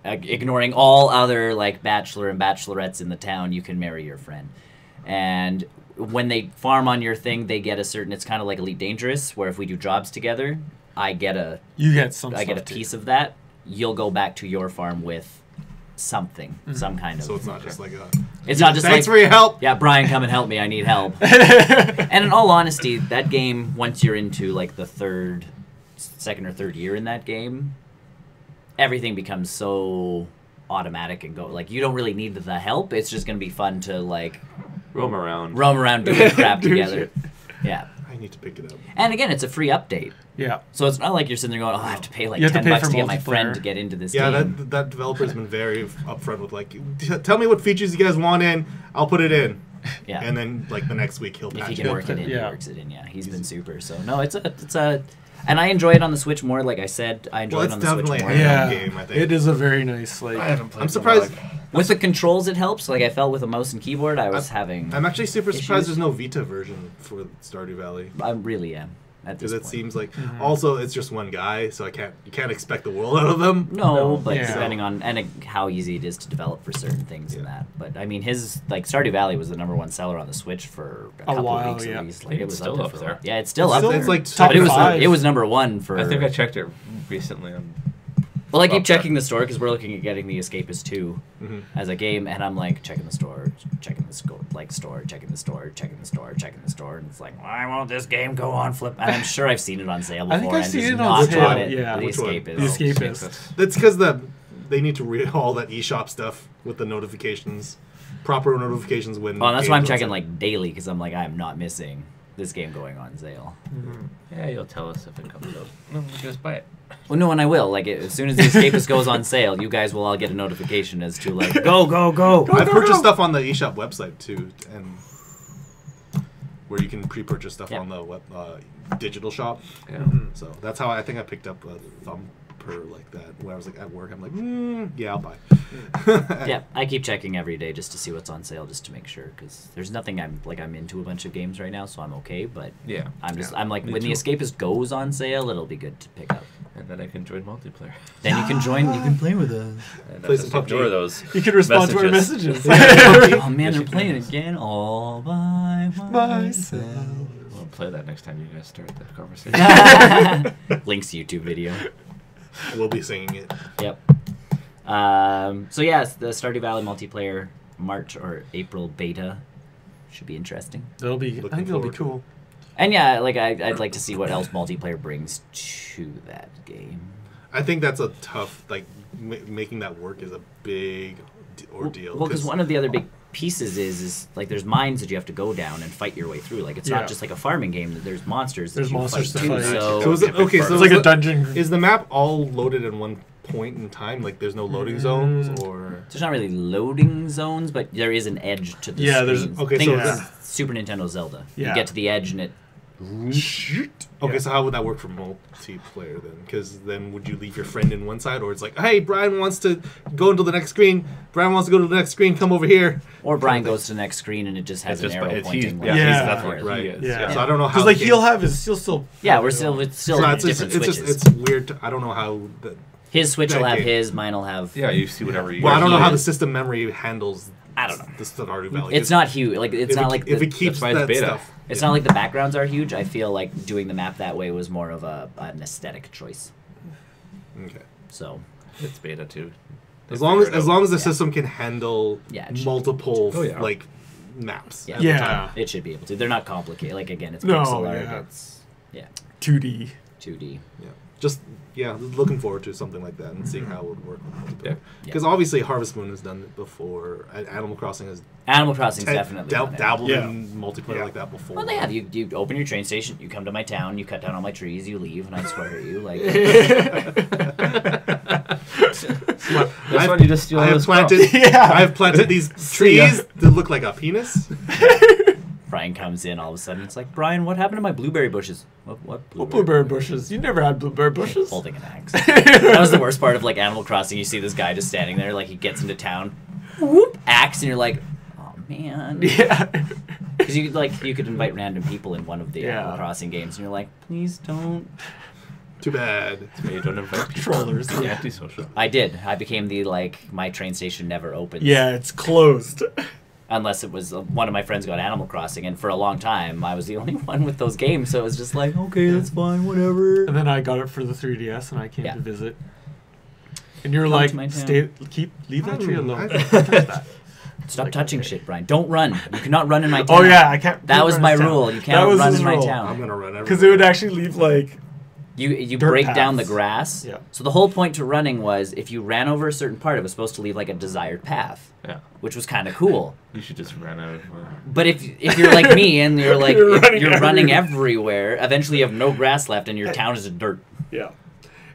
Ignoring all other like bachelor and bachelorettes in the town, you can marry your friend. And when they farm on your thing, they get a certain. It's kind of like Elite Dangerous, where if we do jobs together, I get a You get some. I get a stuff, too. piece of that. You'll go back to your farm with something, some kind of. So it's not just like a. It's not just Thanks like, for your help. yeah, Brian, come and help me. I need help. And in all honesty, that game, once you're into like the second or third year in that game, everything becomes so automatic and go like you don't really need the help. It's just gonna be fun to like Roam around. roam around doing crap Do together. shit. Yeah. I need to pick it up. And again, it's a free update. Yeah. So it's not like you're sitting there going, oh, I have to pay like You have to $10 pay for to get my friend multiplayer. to get into this Yeah, game. that developer's been very upfront with like, tell me what features you guys want in, I'll put it in. Yeah. And then like the next week he'll If patch he it. can work it in, he Yeah. works it in. Yeah, he's been super. So no, it's a, and I enjoy it on the Switch more. Like I said, I enjoy Well, it it's on the Switch definitely more. a Yeah. game, I think. It is a very nice like. I haven't played. I'm surprised. With the controls, it helps. Like I felt with a mouse and keyboard, I was having. I'm actually super issues. surprised there's no Vita version for Stardew Valley. I really am at this Because it point. seems like also it's just one guy, so you can't expect the world out of them. No, but Yeah. depending on how easy it is to develop for certain things and that. But I mean, his like Stardew Valley was the #1 seller on the Switch for a couple while, of weeks yeah. at least. I Like think it it's was still up there up for a there. while. Yeah, it's still It's up still- there. it's like But top it was five. it was #1 for. I think I checked it recently on. Well, I keep Up checking the store because we're looking at getting the Escapist 2 Mhm. as a game, and I'm like checking the store, checking the store, checking the store, checking the store, checking the store, and it's like, why won't this game go on flip? And I'm sure I've seen it on sale before. I think I've and seen just it not on sale, bought it. yeah. The Which one? Escapist. The Escapist. That's because they need to read all that eShop stuff with the notifications, proper notifications when. Well, that's why I'm games checking are- like daily because I'm like, I'm not missing this game going on sale. Yeah, you'll tell us if it comes out. No, just buy it. Well, no, and I will. Like, as soon as the Escapist goes on sale, you guys will all get a notification as to like, go, go, go. I've purchased stuff on the eShop website too, and where you can pre-purchase stuff Yep. on the digital shop. Yeah. So that's how I think I picked up a Thumper like that. When I was like at work, I'm like, yeah, I'll buy. Yeah, I keep checking every day just to see what's on sale, just to make sure, because there's nothing I'm into a bunch of games right now, so I'm okay. But Yeah. I'm like, Me when the too. Escapist goes on sale, it'll be good to pick up. And then I can join multiplayer. Then you can join. You can play with us. And Play I some just PUBG. ignore those. You can respond to our Messages. messages. Oh man, they're playing again all by myself. We'll play that next time you guys start that conversation. Link's YouTube video. We'll be singing it. Yep. So yeah, the Stardew Valley multiplayer March or April beta should be interesting. That'll be. I Looking think it'll be forward to it. cool. And yeah, like I'd like to see what else multiplayer brings to that game. I think that's a tough making that work is a big ordeal. Well, because one of the other big pieces is like there's mines that you have to go down and fight your way through. Like it's not just like a farming game. There's monsters. There's that you monsters fight to too. fight. So So It's like a dungeon. Is the map all loaded in one point in time? Like there's no loading zones, or there's not really loading zones, but there is an edge to the Yeah, there's- screens. okay, Think so of it's- Super Nintendo Zelda. Yeah. You get to the edge and it. okay, so how would that work for multiplayer then? Because then would you leave your friend in one side, or it's like, hey, Brian wants to go into the next screen. Brian wants to go to the next screen. Come over here. Or Brian goes to the next screen and it just has It's an just- arrow it's- pointing. he's- where yeah, he's that's at. what Right. he is. Yeah. So I don't know how. Because like the he'll game- have his still. Yeah, it's still So it's different switches. it's weird. I don't know how. His Switch will that have game. his, mine will have. Yeah, you see whatever you. Well, I don't know he how the is. system memory handles. I don't know. The Stardew Valley. It's not huge. Like it's if not it, like if the, it keeps that's why it's that beta. stuff. it's not like the backgrounds are huge. I feel like doing the map that way was more of an aesthetic choice. Okay. So It's beta too. They As long as figured it as out. long as the system can handle Yeah, it should- multiple Oh, yeah. like maps. Yeah. at the Yeah. time. it should be able to. They're not complicated. Like again, it's No, pixel art. yeah. It's 2D. 2D. Yeah. Just looking forward to something like that and seeing how it would work. Yeah. Because obviously Harvest Moon has done it before. And Animal Crossing has Animal Crossing's definitely done it. dabbled Yeah. in multiplayer Yeah. like that before. Well, they have. You open your train station, you come to my town, you cut down all my trees, you leave, and I swear at you. Like, That's when you just steal I all have his crops. planted. Yeah. I have planted these trees that look like a penis. Brian comes in all of a sudden. It's like, Brian, what happened to my blueberry bushes? What What blueberry bushes? You never had blueberry bushes? Holding an axe. That was the worst part of like Animal Crossing. You see this guy just standing there, like he gets into town, whoop, axe, and you're like, oh man. Yeah. Because you could invite random people in one of the Yeah. Animal Crossing games, and you're like, please don't. Too bad. You don't invite people. Controllers. It's Yeah. antisocial. I did. I became the my train station never opens. Yeah, it's closed. Unless it was one of my friends got Animal Crossing, and for a long time I was the only one with those games, so it was just like, okay, that's fine, whatever. And then I got it for the 3DS, and I came Yeah. to visit. And you're Come like, to my town. leave that tree alone. I- Don't touch that. Stop Like, touching okay. shit, Brian. Don't run. You cannot run in my town. Oh yeah, I can't. That was run my his town. rule. You That cannot was run his in my rule. town. I'm gonna run everywhere. Because it would actually leave like. You Dirt break down the paths. grass. Yeah. So the whole point to running was if you ran over a certain part, it was supposed to leave like a desired path, Yeah. which was kind of cool. You should just run out of. But if you're like me and you're like You're if running you're running everywhere. everywhere, eventually you have no grass left and your town is dirt. Yeah.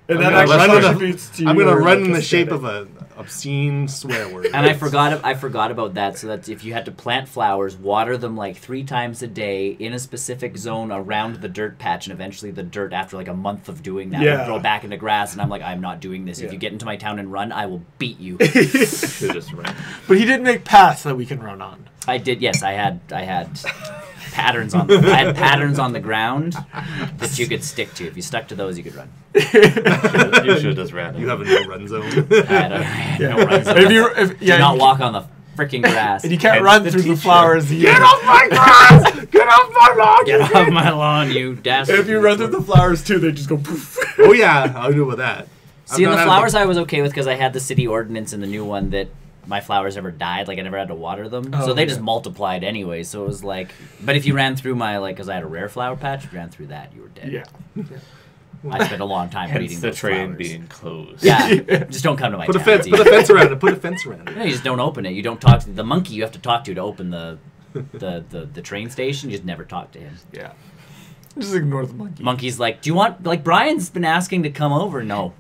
And I'm that gonna actually run in a- contributes to. I'm gonna your, run like, in the shape aesthetic. of a obscene swear word. And I forgot about that. So that if you had to plant flowers, water them like 3 times a day in a specific zone around the dirt patch, and eventually the dirt, after like a month of doing that, Yeah. would grow back into grass. And I'm like, I'm not doing this. Yeah. If you get into my town and run, I will beat you. You should just run. But he did make paths that we can run on. I did. Yes, I had patterns on. I had patterns on the ground that you could stick to. If you stuck to those, you could run. You should just run. You have a no run zone. I had no runs. If you, if, Do yeah, not you- walk on the freaking grass. And you can't And run the through the teacher. flowers. Either. Get off my grass! Get off my lawn! Get off my lawn, you dastard. If you run through the flowers too, they just go poof. Oh yeah, I'll do with that. See, in I've the done flowers, that- I was okay with because I had the city ordinance in the new one that my flowers never died. Like I never had to water them, Oh, so they yeah. just multiplied anyway. So it was like, but if you ran through my because I had a rare flower patch, if you ran through that, you were dead. Yeah. I spent a long time Hence reading the those train flowers. being closed. Yeah, just don't come to my Put a town. fence. It's Put a fence around it. Put a fence around No, it. you just don't open it. You don't talk to the monkey. You have to talk to open the train station. You just never talk to him. Yeah. Just ignore the monkey. Monkey's like, do you want like Brian's been asking to come over? No,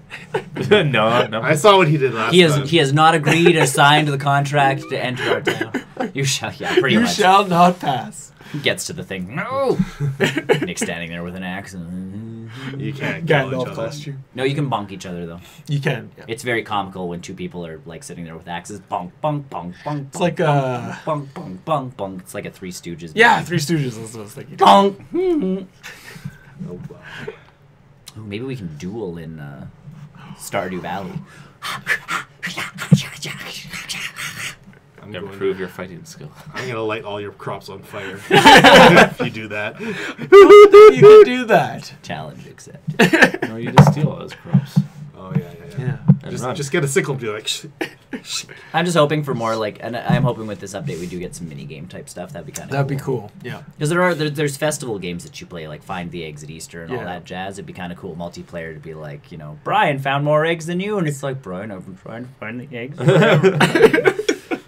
no. I saw what he did last time. he has not agreed or signed the contract to enter our town. You shall, yeah, pretty You much. shall not pass. Gets to the thing. No. Nick's standing there with an axe. You can't kill each Gandalf other. costume. No, you can bonk each other though. You can. Yeah. It's very comical when 2 people are like sitting there with axes. Bonk, bonk, bonk, bonk. It's like bonk, bonk, bonk, bonk. It's like a Three Stooges. Yeah, movie. Three Stooges. That's what I was thinking. Bonk. Oh, wow. Ooh, maybe we can duel in Stardew Valley. I'm You going improve your fighting skill. I'm gonna light all your crops on fire if you do that. You can do that. Challenge accepted. No, you just steal all his crops. Oh yeah. Yeah. And run. Just get a sickle and be like. I'm just hoping for more like, and I'm hoping with this update we do get some mini game type stuff. That'd be kind of That'd be cool. Yeah. Because there's festival games that you play, like Find the Eggs at Easter and all Yeah. that jazz. It'd be kind of cool multiplayer to be like, you know, Brian found more eggs than you, and it's like, Brian, I've been trying to find the eggs forever.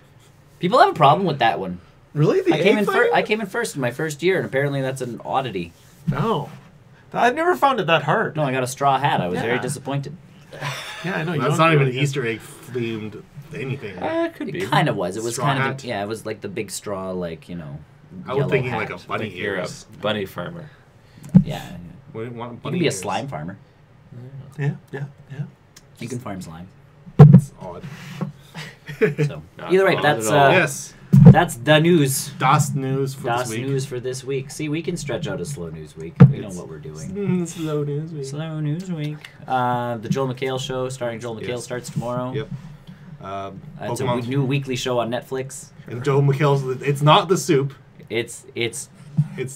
People have a problem with that one. Really? The I came egg in fighting? I came in first in my first year, and apparently that's an oddity. No. I've never found it that hard. No, I got a straw hat. I was very Yeah. disappointed. Yeah, I know. You That's don't not even an really- Easter egg themed anything. It could be. It kind of was. It was Straw kind hat? of it was like the big straw, like I was yellow thinking hat. like a bunny Like you're a ears. bunny farmer. Yeah, Wouldn't want you bunny can be a ears. slime farmer. Yeah. You can farm slime. That's odd. So Not either way, odd that's at all. Yes. that's the news. Das news for Das this week. news for this week. See, we can stretch out a slow news week. We know what we're doing. Slow news week. Slow news week. The Joel McHale show, starring Joel McHale, Yes. starts tomorrow. Yep. It's a Pokemon. new weekly show on Netflix. And Joe McHale's. It's not the soup. It's It's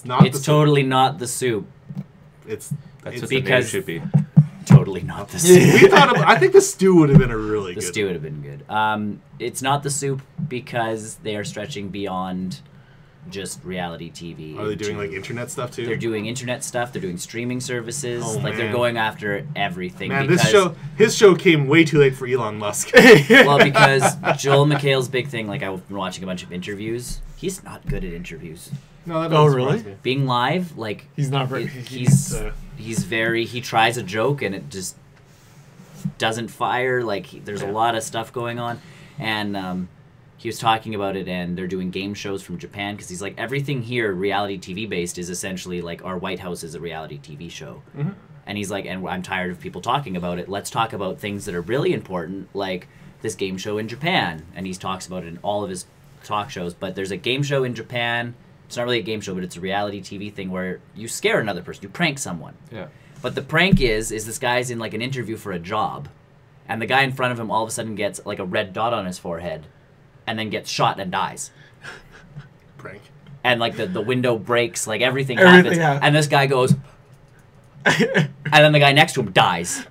not. it's the totally not the soup. Soup. It's. That's it's what the name because- should be. Totally not the soup. we thought. I think the stew would have been a really The good. stew would have been good. It's not the soup because they are stretching beyond just reality TV. Are they doing into- like internet stuff too? They're doing internet stuff. They're doing streaming services. Oh, like they're man. going after everything. Man, because, his show came way too late for Elon Musk. well, because Joel McHale's big thing. Like I've been watching a bunch of interviews. He's not good at interviews. No, that Oh, doesn't really? surprise me. Being live, like He's not very. he's very. He tries a joke and it just doesn't fire. Like there's a lot of stuff going on, and he was talking about it, and they're doing game shows from Japan because he's like everything here reality TV based is essentially like our White House is a reality TV show, and he's like, and I'm tired of people talking about it. Let's talk about things that are really important, like this game show in Japan, and he talks about it in all of his talk shows. But there's a game show in Japan. It's not really a game show, but it's a reality TV thing where you scare another person, you prank someone. Yeah. But the prank is this guy's in like an interview for a job, and the guy in front of him all of a sudden gets like a red dot on his forehead, and then gets shot and dies. Prank. And like the window breaks, like everything Everything happens, happens. and this guy goes, and then the guy next to him dies.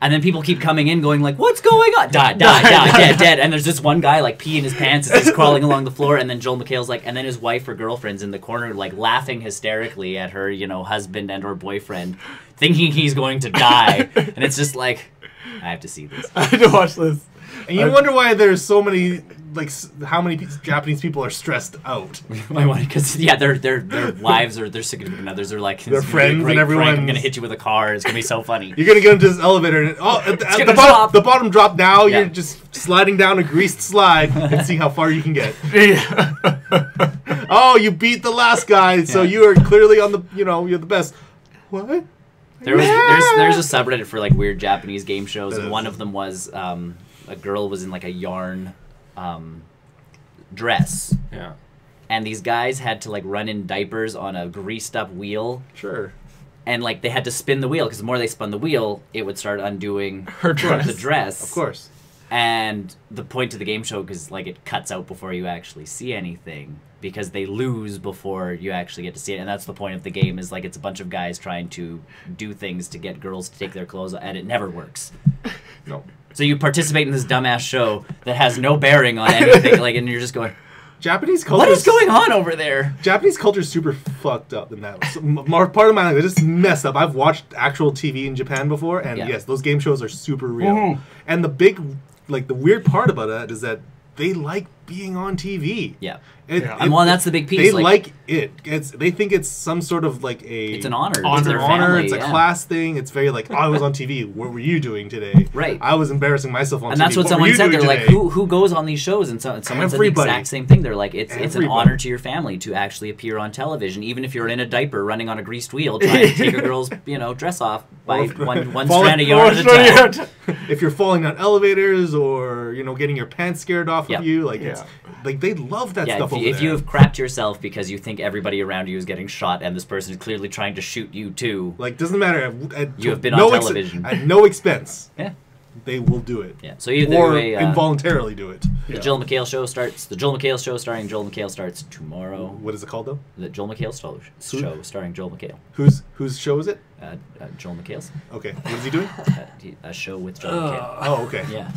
And then people keep coming in going like, what's going on? Die, dead. And there's this one guy like peeing his pants as he's crawling along the floor. And then Joel McHale's like, and then his wife or girlfriend's in the corner like laughing hysterically at her, husband and or boyfriend, thinking he's going to die. And it's just like, I have to see this. I had to watch this. And you wonder why there's so many, like, how many Japanese people are stressed out. Because their wives or their significant others are like, Their "This is gonna be a friends great and everyone- prank. I'm gonna hit you with a car. It's gonna be so funny." You're gonna get into this elevator, and at gonna the drop. bottom drop now. Yeah. You're just sliding down a greased slide and see how far you can get. Oh, you beat the last guy, so Yeah. you are clearly on the. You're the best. What? There's a subreddit for like weird Japanese game shows, and one of them was a girl was in like a yarn dress, Yeah. and these guys had to like run in diapers on a greased up wheel, Sure. and like they had to spin the wheel because the more they spun the wheel, it would start undoing Her dress. the dress. Of course. And the point to the game show, because like it cuts out before you actually see anything, because they lose before you actually get to see it, and that's the point of the game. Is like it's a bunch of guys trying to do things to get girls to take their clothes off, and it never works. No. So you participate in this dumbass show that has no bearing on anything, like, and you're just going, Japanese culture. "What is going on over there?" Japanese culture is super fucked up in that. So, part of my life is just messed up. I've watched actual TV in Japan before, and Yeah. yes, those game shows are super real. Mhm. And the weird part about that is that they like being on TV. Yeah. Yeah. And well, that's the big piece. They like, like it. They think it's some sort of like a. it's an honor. It's It's an their honor. family, It's a yeah. class thing. It's very like, oh, I was on TV. What were you doing today? Right. I was embarrassing myself on And TV. that's what were someone you said. doing They're like, today? who goes on these shows? And someone said the Everybody. exact same thing. They're like, it's an Everybody. honor to your family to actually appear on television, even if you're in a diaper running on a greased wheel trying to take a girl's dress off by one strand of yarn at a time. If you're falling down elevators or getting your pants scared off Yep. of you, like Yeah. it's like they love that Yeah, stuff if over you there. have crapped yourself because you think everybody around you is getting shot and this person is clearly trying to shoot you too. Like doesn't matter. You have been no on television. At no expense. Yeah. They will do it. Yeah. So either Or way, involuntarily do it. the Joel McHale show starts. The Joel McHale show starring Joel McHale starts tomorrow. What is it called though? The Joel McHale show starring Joel McHale. Whose show is it? Joel McHale's Okay. What is he doing? a show with Joel McHale. Oh, okay. Yeah.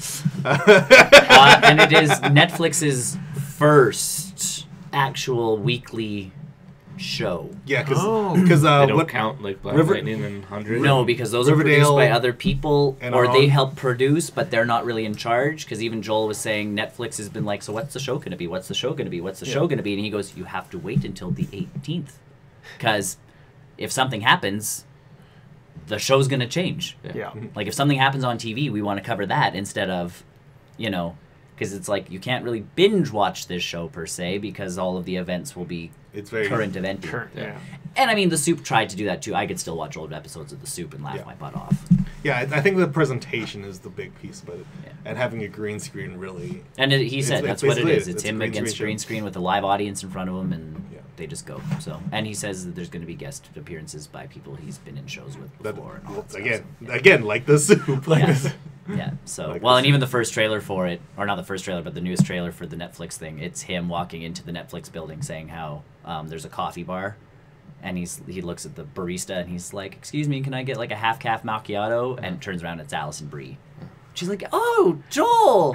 And it is Netflix's first actual weekly show. Yeah, because They don't what count like Black River- Lightning and 100. No, because those are Riverdale produced by other people, and or our they own- help produce, but they're not really in charge. Because even Joel was saying Netflix has been like, so what's the show going to be? What's the show going to be? What's the show going to be? And he goes, you have to wait until the 18th. Because if something happens, the show's going to change. Yeah. Like, if something happens on TV, we want to cover that instead of, because it's like you can't really binge watch this show per se because all of the events will be it's very current event. Current, yeah. And I mean, The Soup tried to do that too. I could still watch old episodes of The Soup and laugh Yeah. my butt off. Yeah, I think the presentation is the big piece about it, Yeah. and having a green screen really. And he said It's that's what it basically is. it. It's It's a him green against screen green show. screen with a live audience in front of him, and Yeah. they just go. So, and he says that there's going to be guest appearances by people he's been in shows with That, before. And all that stuff, again, like the soup. Like Yeah. this. Yeah. So, Like well, this. and even the first trailer for it, or not the first trailer, but the newest trailer for the Netflix thing, it's him walking into the Netflix building saying how there's a coffee bar, and he looks at the barista and he's like, "Excuse me, can I get like a half calf macchiato?" And turns around, it's Alison Brie. She's like, "Oh, Joel."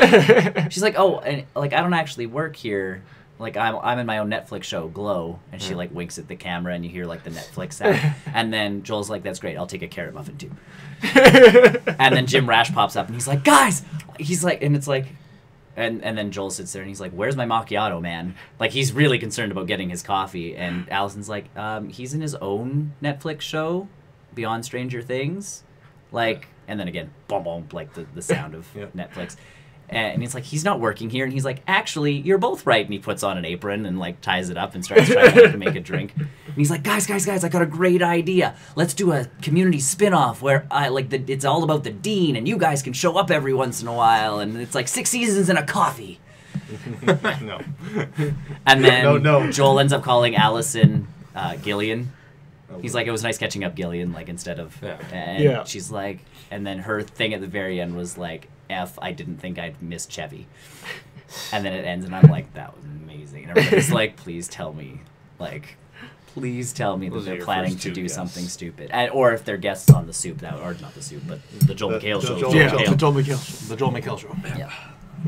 She's like, "Oh, and like I don't actually work here. Like I'm in my own Netflix show, Glow." And she like winks at the camera, and you hear like the Netflix sound. And then Joel's like, "That's great. I'll take a carrot muffin too." And then Jim Rash pops up, and he's like, "Guys," he's like, and it's like, and then Joel sits there, and he's like, "Where's my macchiato, man?" Like he's really concerned about getting his coffee, and Allison's like, "He's in his own Netflix show, Beyond Stranger Things," like, and then again, boom, boom, like the sound of Yep. Netflix. And he's like, he's not working here. And he's like, actually, you're both right. And he puts on an apron and like ties it up and starts trying to like, make a drink. And he's like, guys, I got a great idea. Let's do a community spin-off where it's all about the dean and you guys can show up every once in a while. And it's like 6 seasons and a coffee. No. And then No. Joel ends up calling Allison Gillian. Oh, He's like, it was nice catching up, Gillian, like instead of... Yeah. And Yeah. she's like... And then her thing at the very end was like, I didn't think I'd miss Chevy. And then it ends, and I'm like, that was amazing. And everybody's like, please tell me that Those are they're your planning first to two do guests. something stupid. Or if they're guests on the soup, or not the soup, but the Joel McHale show. Joel Yeah, McHale. the Joel McHale. The Joel McHale show. Yeah.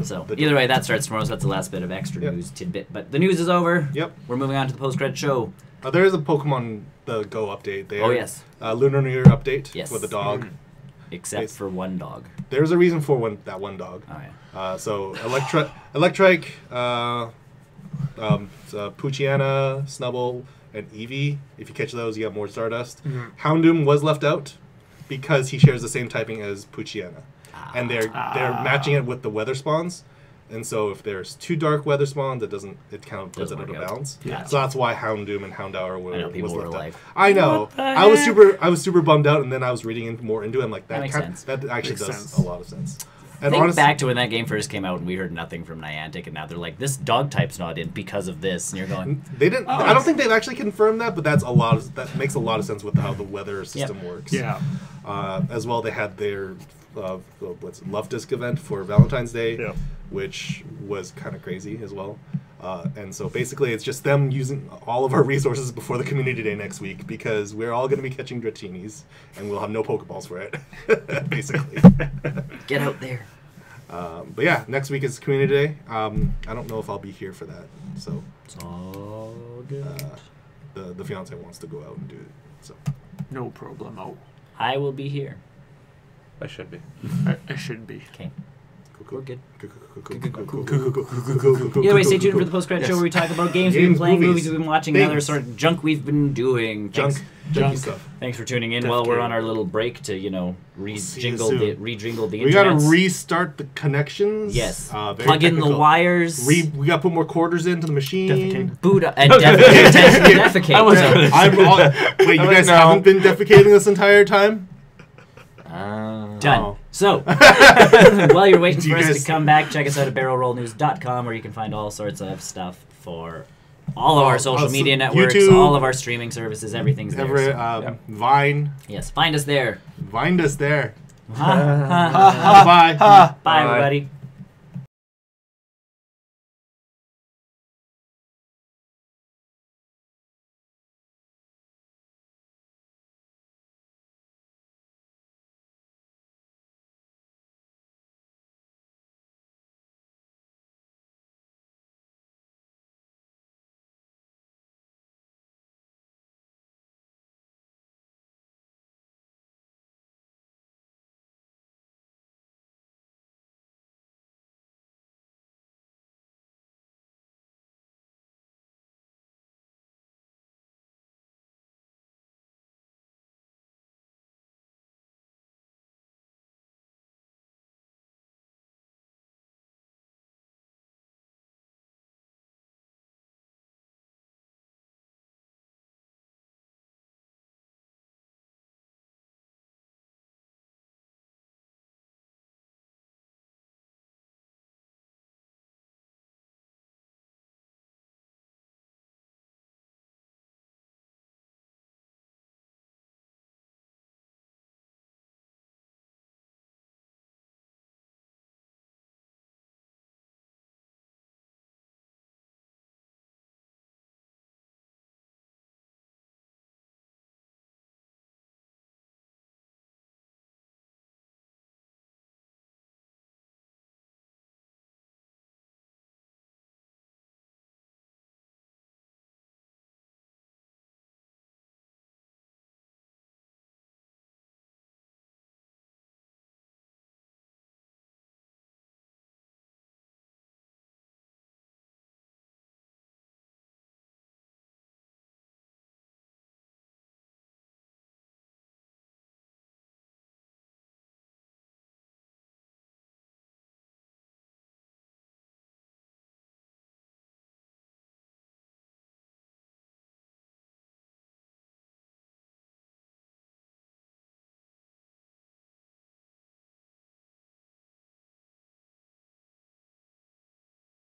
So, The- either way, that starts tomorrow, so that's the last bit of extra Yep. news tidbit. But the news is over. Yep. We're moving on to the post-credit show. There is a Pokemon the Go update there. Oh, yes. Lunar New Year update Yes. for the dog. Except Yes. for one dog. There's a reason for that one dog. Oh, yeah. So Electrike, Poochyena, Snubble, and Eevee. If you catch those, you get more Stardust. Houndoom was left out because he shares the same typing as Poochyena, and they're matching it with the weather spawns. And so if there's two dark weather spawns, it kind of puts it Doesn't out of work out. balance. Yeah. So that's why Houndoom and Houndour I know, people was were left out. like, I know. "What the I was heck?" super bummed out, and then I was reading more into it. I'm like, That makes sense. That actually Makes does sense. a lot of sense. And Think honestly, back to when that game first came out and we heard nothing from Niantic, and now they're like, this dog type's not in because of this. And you're going, they didn't. I don't think they've actually confirmed that, but that makes a lot of sense with how the weather system works. Yeah. As well, they had their Love Disc event for Valentine's Day, Yeah. which was kind of crazy as well. And so basically, it's just them using all of our resources before the community day next week because we're all going to be catching Dratinis and we'll have no Pokeballs for it, basically. get out there. But yeah, next week is community day. I don't know if I'll be here for that, so It's all good. the fiance wants to go out and do it. So No problemo. I will be here. I should be. I should be. Okay. We're good. Either Either way, stay tuned for the post-credit show where we talk about games we've been Games, playing, movies, movies we've been watching, and other things. sort of junk we've been doing. Junky Junk. stuff. Thanks for tuning in Def while we're game. on our little break to, see you re-jingle soon. the We gotta internets. restart the connections. Yes. Very Plug in the technical. wires. We gotta put more quarters into the machine. Defecate. boot up, and defecate. I was gonna I'm all, wait, you I'm guys like, no. haven't been defecating this entire time? Done. Oh. So, while you're waiting Do for you us guys- to come back, check us out at barrelrollnews.com where you can find all sorts of stuff for all of our social so media networks, YouTube, all of our streaming services, everything's there. So, Vine. yes, find us there. Find us there. Ha, ha, ha. Bye. Bye, Bye. everybody.